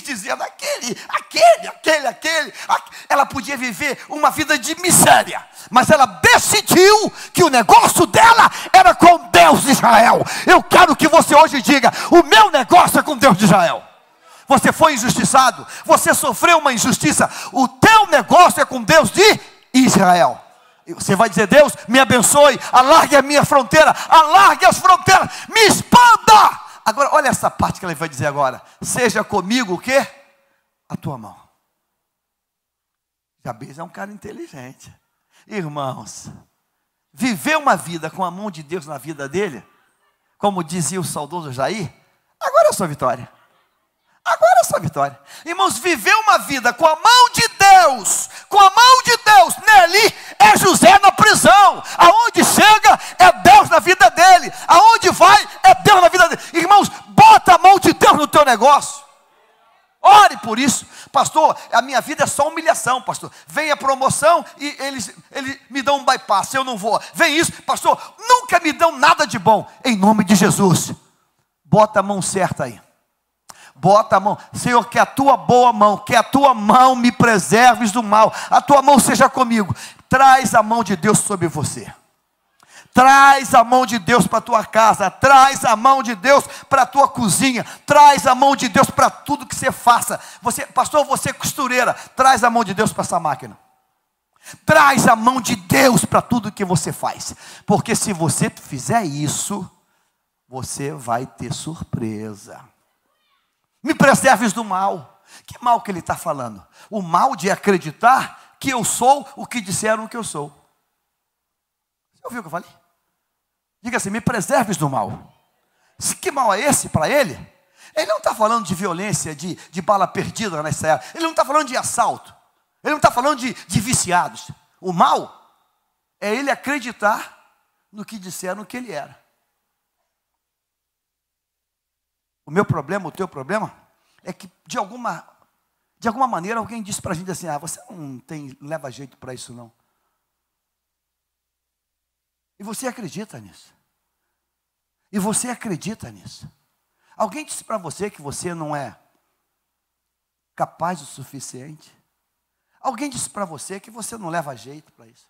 A: dizendo ela podia viver uma vida de miséria, mas ela decidiu que o negócio dela era com Deus de Israel. Eu quero que você hoje diga: o meu negócio é com Deus de Israel. Você foi injustiçado, você sofreu uma injustiça, o teu negócio é com Deus de Israel. Você vai dizer: Deus, me abençoe, alargue a minha fronteira, alargue as fronteiras, me expanda. Agora, olha essa parte que ele vai dizer agora: seja comigo o quê? A tua mão. Jabez é um cara inteligente. Irmãos, viver uma vida com a mão de Deus na vida dele, como dizia o saudoso Jair, agora é a sua vitória. Agora é a sua vitória. Irmãos, viver uma vida com a mão de Deus, nele é José na prisão. Aonde chega é Deus na vida dele, aonde vai é Deus na vida dele. Irmãos, bota a mão de Deus no teu negócio. Ore por isso. Pastor, a minha vida é só humilhação, pastor. Vem a promoção e eles me dão um bypass, eu não vou. Vem isso, pastor, nunca me dão nada de bom. Em nome de Jesus, bota a mão certa aí. Bota a mão, Senhor, que a tua boa mão, que a tua mão me preserves do mal, a tua mão seja comigo. Traz a mão de Deus sobre você, traz a mão de Deus para a tua casa, traz a mão de Deus para a tua cozinha, traz a mão de Deus para tudo que você faça. Você, pastor, você é costureira, traz a mão de Deus para essa máquina, traz a mão de Deus para tudo que você faz, porque se você fizer isso, você vai ter surpresa. Me preserves do mal. Que mal que ele está falando? O mal de acreditar que eu sou o que disseram que eu sou. Você ouviu o que eu falei? Diga assim: me preserves do mal. Que mal é esse para ele? Ele não está falando de violência, de bala perdida nessa era. Ele não está falando de assalto. Ele não está falando de viciados. O mal é ele acreditar no que disseram que ele era. O meu problema, o teu problema, é que de alguma maneira alguém disse para a gente assim: você não leva jeito para isso não. E você acredita nisso. E você acredita nisso. Alguém disse para você que você não é capaz o suficiente. Alguém disse para você que você não leva jeito para isso.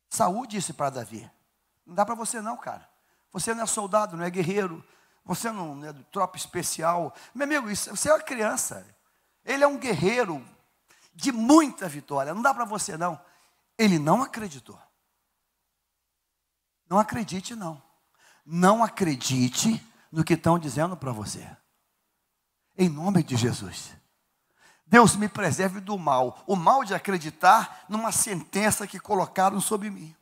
A: Saúl disse para Davi: não dá para você não, cara. Você não é soldado, não é guerreiro. Você não é do tropa especial. Meu amigo, você é uma criança. Ele é um guerreiro de muita vitória. Não dá para você não. Ele não acreditou. Não acredite não. Não acredite no que estão dizendo para você. Em nome de Jesus. Deus me preserve do mal. O mal de acreditar numa sentença que colocaram sobre mim.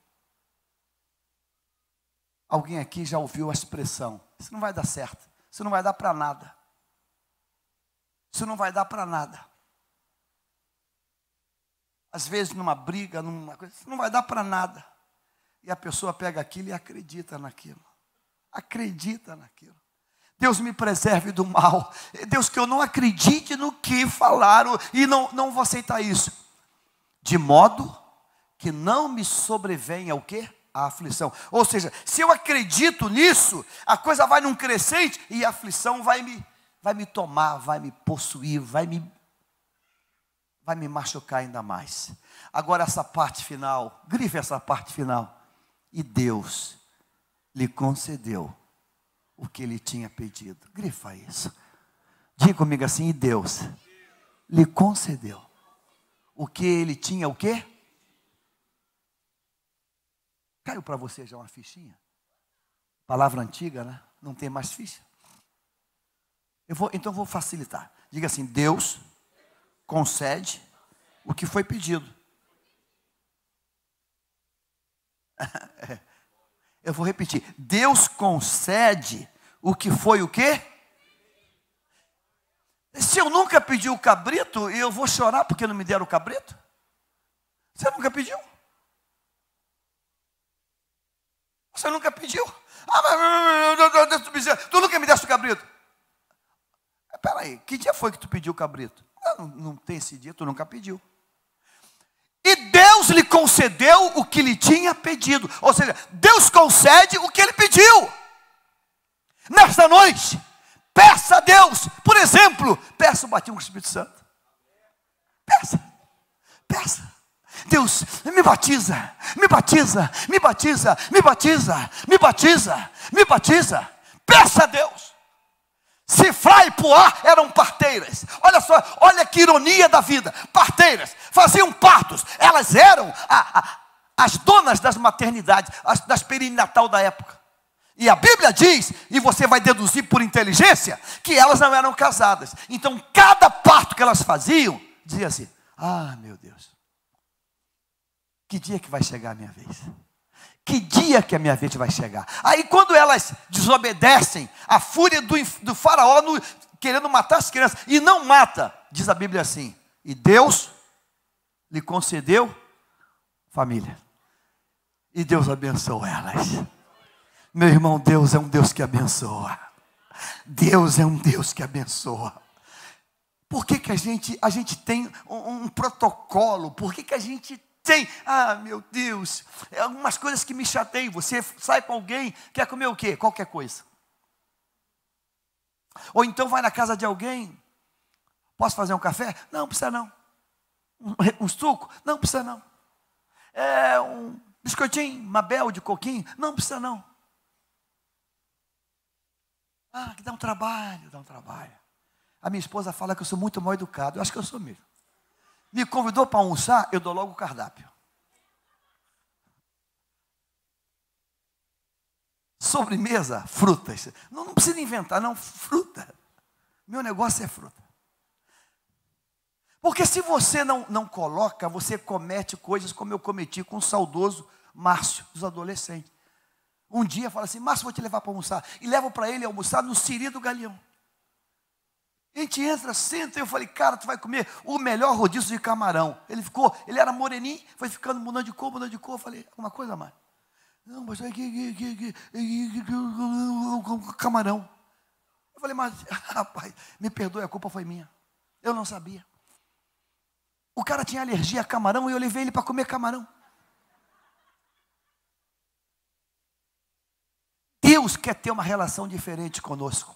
A: Alguém aqui já ouviu a expressão: isso não vai dar certo, isso não vai dar para nada. Isso não vai dar para nada. Às vezes numa briga, numa coisa, isso não vai dar para nada. E a pessoa pega aquilo e acredita naquilo. Acredita naquilo. Deus me preserve do mal. Deus, que eu não acredite no que falaram e não vou aceitar isso. De modo que não me sobrevenha o quê? A aflição. Ou seja, se eu acredito nisso, a coisa vai num crescente e a aflição vai me tomar, vai me possuir, vai me machucar ainda mais. Agora essa parte final, grife essa parte final. E Deus lhe concedeu o que ele tinha pedido. Grifa isso. Diga comigo assim: e Deus lhe concedeu o que ele tinha, o quê? Caiu para você já uma fichinha? Palavra antiga, né? Não tem mais ficha. Então eu vou facilitar. Diga assim: Deus concede o que foi pedido. Eu vou repetir. Deus concede o que foi o quê? Se eu nunca pedi o cabrito, eu vou chorar porque não me deram o cabrito? Você nunca pediu? Você nunca pediu? Tu nunca me deste o cabrito? Espera aí, que dia foi que tu pediu o cabrito? Não tem esse dia, tu nunca pediu. E Deus lhe concedeu o que lhe tinha pedido. Ou seja, Deus concede o que ele pediu. Nesta noite, peça a Deus, por exemplo, peça o batismo com o Espírito Santo. Peça. Deus, me batiza, me batiza, me batiza, me batiza, me batiza, me batiza. Peça a Deus. Sifrá e Puá eram parteiras. Olha só, olha que ironia da vida. Parteiras, faziam partos. Elas eram as donas das maternidades, das perinatal da época. E a Bíblia diz, e você vai deduzir por inteligência, que elas não eram casadas. Então cada parto que elas faziam, dizia assim: ah, meu Deus, que dia que vai chegar a minha vez? Que dia que a minha vez vai chegar? Aí quando elas desobedecem, a fúria do faraó querendo matar as crianças, e não mata, diz a Bíblia assim, e Deus lhe concedeu família. E Deus abençoou elas. Meu irmão, Deus é um Deus que abençoa. Deus é um Deus que abençoa. Por que a gente tem um protocolo? Por que a gente tem, meu Deus, algumas coisas que me chateiam. Você sai com alguém, quer comer o quê? Qualquer coisa. Ou então vai na casa de alguém, posso fazer um café? Não, precisa não. Um suco? Não, precisa não. Um biscoitinho, Mabel de coquinho? Não, precisa não. Que dá um trabalho, dá um trabalho. A minha esposa fala que eu sou muito mal educado, eu acho que eu sou mesmo. Me convidou para almoçar, eu dou logo o cardápio. Sobremesa, frutas. Não precisa inventar, não, fruta. Meu negócio é fruta. Porque se você não coloca, você comete coisas como eu cometi com o saudoso Márcio, dos adolescentes. Um dia fala assim: Márcio, vou te levar para almoçar. E levo para ele almoçar no Siri do Galeão. A gente entra, senta, e eu falei: cara, tu vai comer o melhor rodízio de camarão. Ele era moreninho, foi ficando mudando de cor. Eu falei: alguma coisa mais? Não, mas camarão. Eu falei: mas rapaz, me perdoe, a culpa foi minha. Eu não sabia. O cara tinha alergia a camarão e eu levei ele para comer camarão. Deus quer ter uma relação diferente conosco.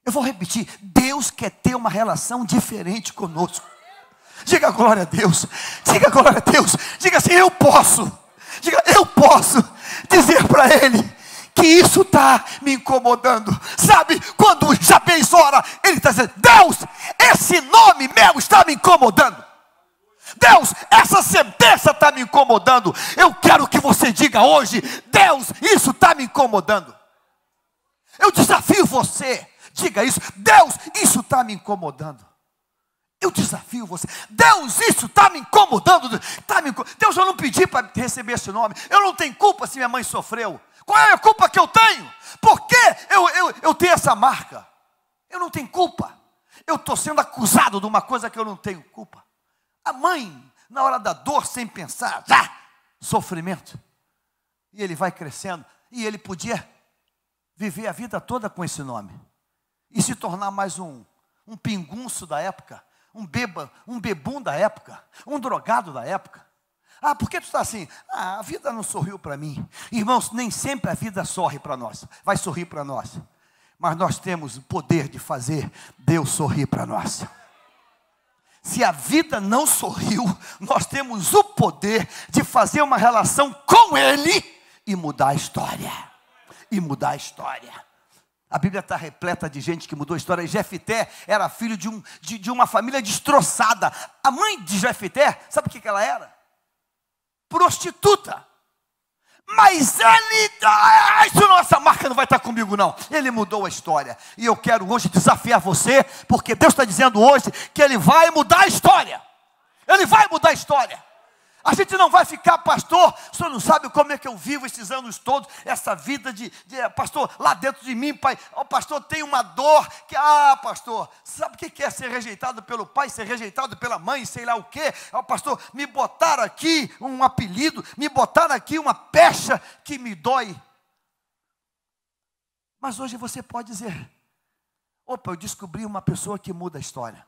A: Eu vou repetir: Deus quer ter uma relação diferente conosco. Diga glória a Deus. Diga glória a Deus. Diga assim: eu posso. Diga: eu posso dizer para Ele que isso está me incomodando. Sabe, quando Jabez ora, ele está dizendo: Deus, esse nome meu está me incomodando. Deus, essa sentença está me incomodando. Eu quero que você diga hoje: Deus, isso está me incomodando. Eu desafio você. Diga isso: Deus, isso está me incomodando. Eu desafio você: Deus, isso está me incomodando. Deus, eu não pedi para receber esse nome. Eu não tenho culpa se minha mãe sofreu. Qual é a culpa que eu tenho? Por que eu tenho essa marca? Eu não tenho culpa. Eu estou sendo acusado de uma coisa que eu não tenho culpa. A mãe, na hora da dor, sem pensar, sofrimento. E ele vai crescendo. E ele podia viver a vida toda com esse nome. E se tornar mais um pingunço da época, um bebum da época, um drogado da época. Por que tu está assim? A vida não sorriu para mim. Irmãos, nem sempre a vida sorri para nós, vai sorrir para nós. Mas nós temos o poder de fazer Deus sorrir para nós. Se a vida não sorriu, nós temos o poder de fazer uma relação com Ele e mudar a história. E mudar a história. A Bíblia está repleta de gente que mudou a história. Jefté era filho de uma família destroçada. A mãe de Jefté, sabe o que ela era? Prostituta. Mas ele, essa marca não vai estar comigo não. Ele mudou a história. E eu quero hoje desafiar você, porque Deus está dizendo hoje que Ele vai mudar a história. Ele vai mudar a história. A gente não vai ficar: pastor, o senhor não sabe como é que eu vivo esses anos todos, essa vida pastor, lá dentro de mim, pai, pastor, tem uma dor, pastor, sabe o que é ser rejeitado pelo pai, ser rejeitado pela mãe, sei lá o quê, pastor, me botaram aqui um apelido, me botaram aqui uma pecha que me dói. Mas hoje você pode dizer: opa, eu descobri uma pessoa que muda a história.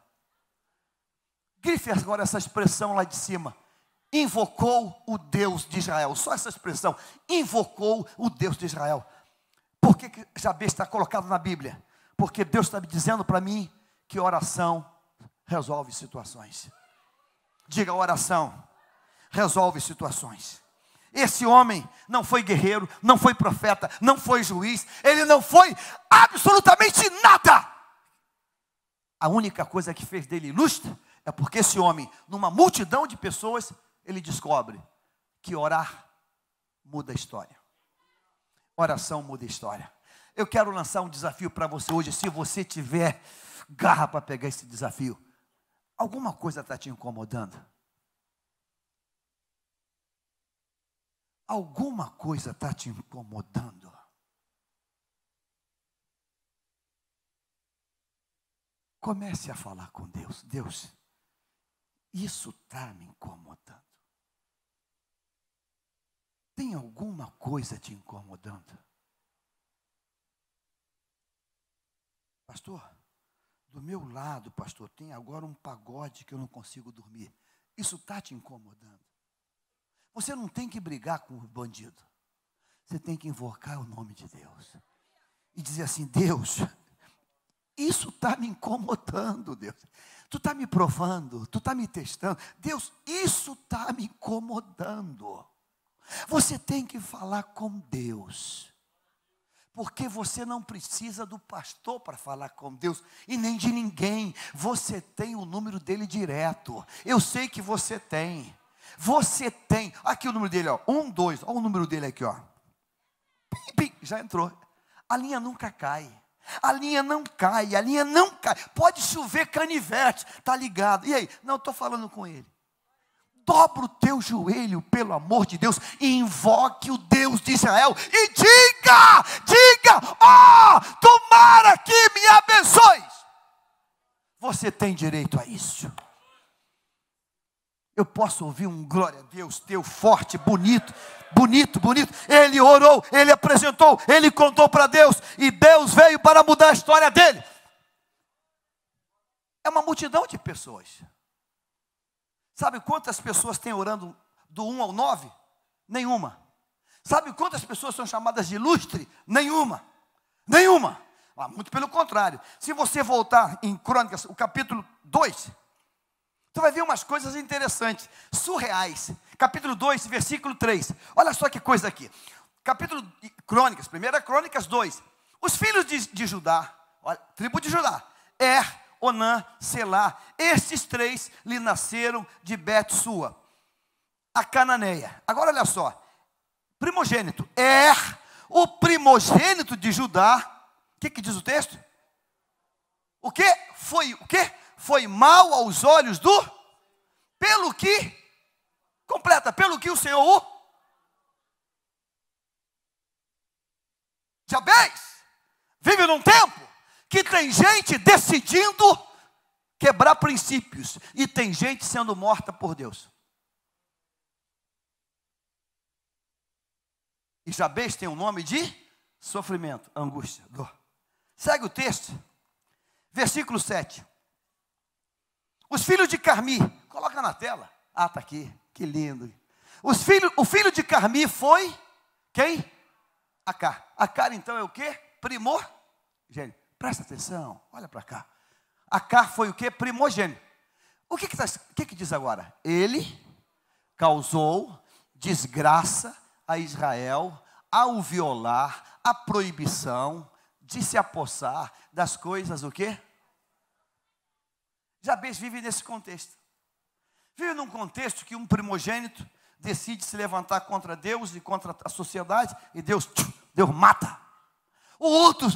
A: Grife agora essa expressão lá de cima: invocou o Deus de Israel. Só essa expressão: invocou o Deus de Israel. Por que Jabez está colocado na Bíblia? Porque Deus está me dizendo para mim que oração resolve situações. Diga, oração resolve situações. Esse homem não foi guerreiro, não foi profeta, não foi juiz, ele não foi absolutamente nada. A única coisa que fez dele ilustre é porque esse homem, numa multidão de pessoas, ele descobre que orar muda a história. Oração muda a história. Eu quero lançar um desafio para você hoje, se você tiver garra para pegar esse desafio. Alguma coisa está te incomodando? Alguma coisa está te incomodando? Comece a falar com Deus. Deus, isso está me incomodando. Tem alguma coisa te incomodando? Pastor, do meu lado, pastor, tem agora um pagode que eu não consigo dormir. Isso está te incomodando? Você não tem que brigar com o bandido. Você tem que invocar o nome de Deus. E dizer assim, Deus, isso está me incomodando, Deus. Tu está me provando, tu está me testando. Deus, isso está me incomodando. Você tem que falar com Deus. Porque você não precisa do pastor para falar com Deus. E nem de ninguém. Você tem o número dele direto. Eu sei que você tem. Você tem. Aqui o número dele, ó. 1, 2. Olha o número dele aqui, ó. Pim, pim, já entrou. A linha nunca cai. A linha não cai. A linha não cai. Pode chover canivete. Está ligado. E aí? Não, estou falando com ele. Dobra o teu joelho, pelo amor de Deus, e invoque o Deus de Israel, e diga, tomara que me abençoes. Você tem direito a isso. Eu posso ouvir um glória a Deus teu, forte, bonito. Ele orou, ele apresentou, ele contou para Deus, e Deus veio para mudar a história dele. É uma multidão de pessoas. Sabe quantas pessoas tem orando do 1 ao 9? Nenhuma. Sabe quantas pessoas são chamadas de ilustre? Nenhuma. Muito pelo contrário. Se você voltar em Crônicas, o capítulo 2, tu vai ver umas coisas interessantes, surreais. Capítulo 2, versículo 3. Olha só que coisa aqui. Capítulo Crônicas, 1 Crônicas 2. Os filhos de Judá, olha, tribo de Judá, Onã, Selá, estes 3 lhe nasceram de Bet-sua, a cananeia. Agora olha só, primogênito, o primogênito de Judá, o que diz o texto? O que? Foi mal aos olhos pelo que o Senhor Jabez vive num tempo que tem gente decidindo quebrar princípios, e tem gente sendo morta por Deus. E Jabez tem o nome de sofrimento, angústia, dor. Segue o texto, versículo 7. Os filhos de Carmi, coloca na tela. Está aqui, que lindo. O filho de Carmi foi quem? Acar. Acar então é o quê? Primogênito. Presta atenção, olha para cá. Acar foi o quê? Primogênito. O que diz agora? Ele causou desgraça a Israel ao violar a proibição de se apossar das coisas, o quê? Jabez vive nesse contexto. Vive num contexto que um primogênito decide se levantar contra Deus e contra a sociedade, e Deus mata. O outro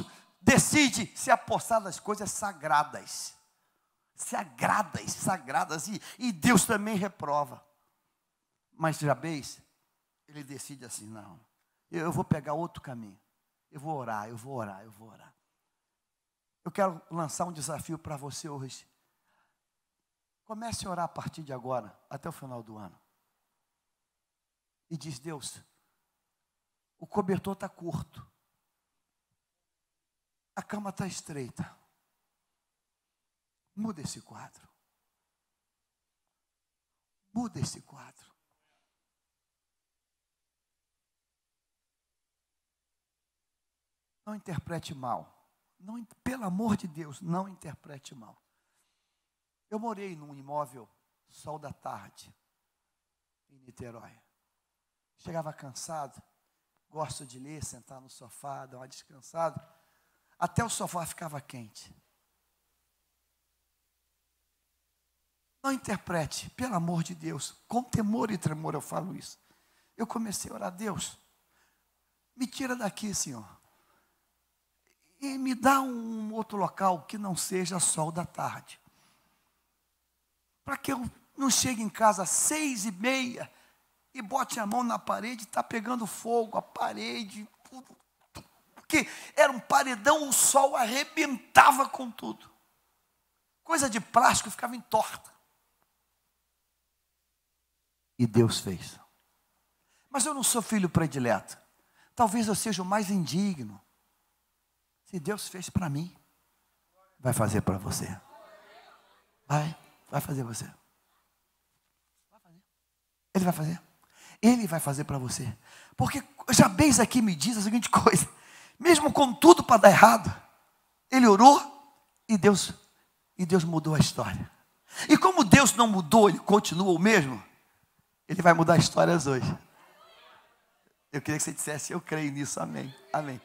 A: decide se apossar das coisas sagradas. Sagradas. E Deus também reprova. Mas Jabez, ele decide assim, não, eu vou pegar outro caminho. Eu vou orar. Eu quero lançar um desafio para você hoje. Comece a orar a partir de agora, até o final do ano. E diz, Deus, o cobertor está curto. A cama está estreita. Muda esse quadro. Não interprete mal. Não, pelo amor de Deus, não interprete mal. Eu morei num imóvel, sol da tarde, em Niterói. Chegava cansado, gosto de ler, sentar no sofá, dar uma descansada. Até o sofá ficava quente. Não interprete, pelo amor de Deus, com temor e tremor eu falo isso. Eu comecei a orar, Deus, me tira daqui, Senhor. E me dá um outro local que não seja sol da tarde. Para que eu não chegue em casa às 6:30 e bote a mão na parede e está pegando fogo, a parede, tudo. Porque era um paredão, o sol arrebentava com tudo. Coisa de plástico ficava entorta. E Deus fez. Mas eu não sou filho predileto. Talvez eu seja o mais indigno. Se Deus fez para mim, vai fazer para você. Vai fazer você. Vai fazer. Ele vai fazer. Ele vai fazer para você. Porque Jabez aqui me diz a seguinte coisa. Mesmo com tudo para dar errado, ele orou e Deus mudou a história. E como Deus não mudou, ele continua o mesmo, ele vai mudar histórias hoje. Eu queria que você dissesse, eu creio nisso, amém, amém.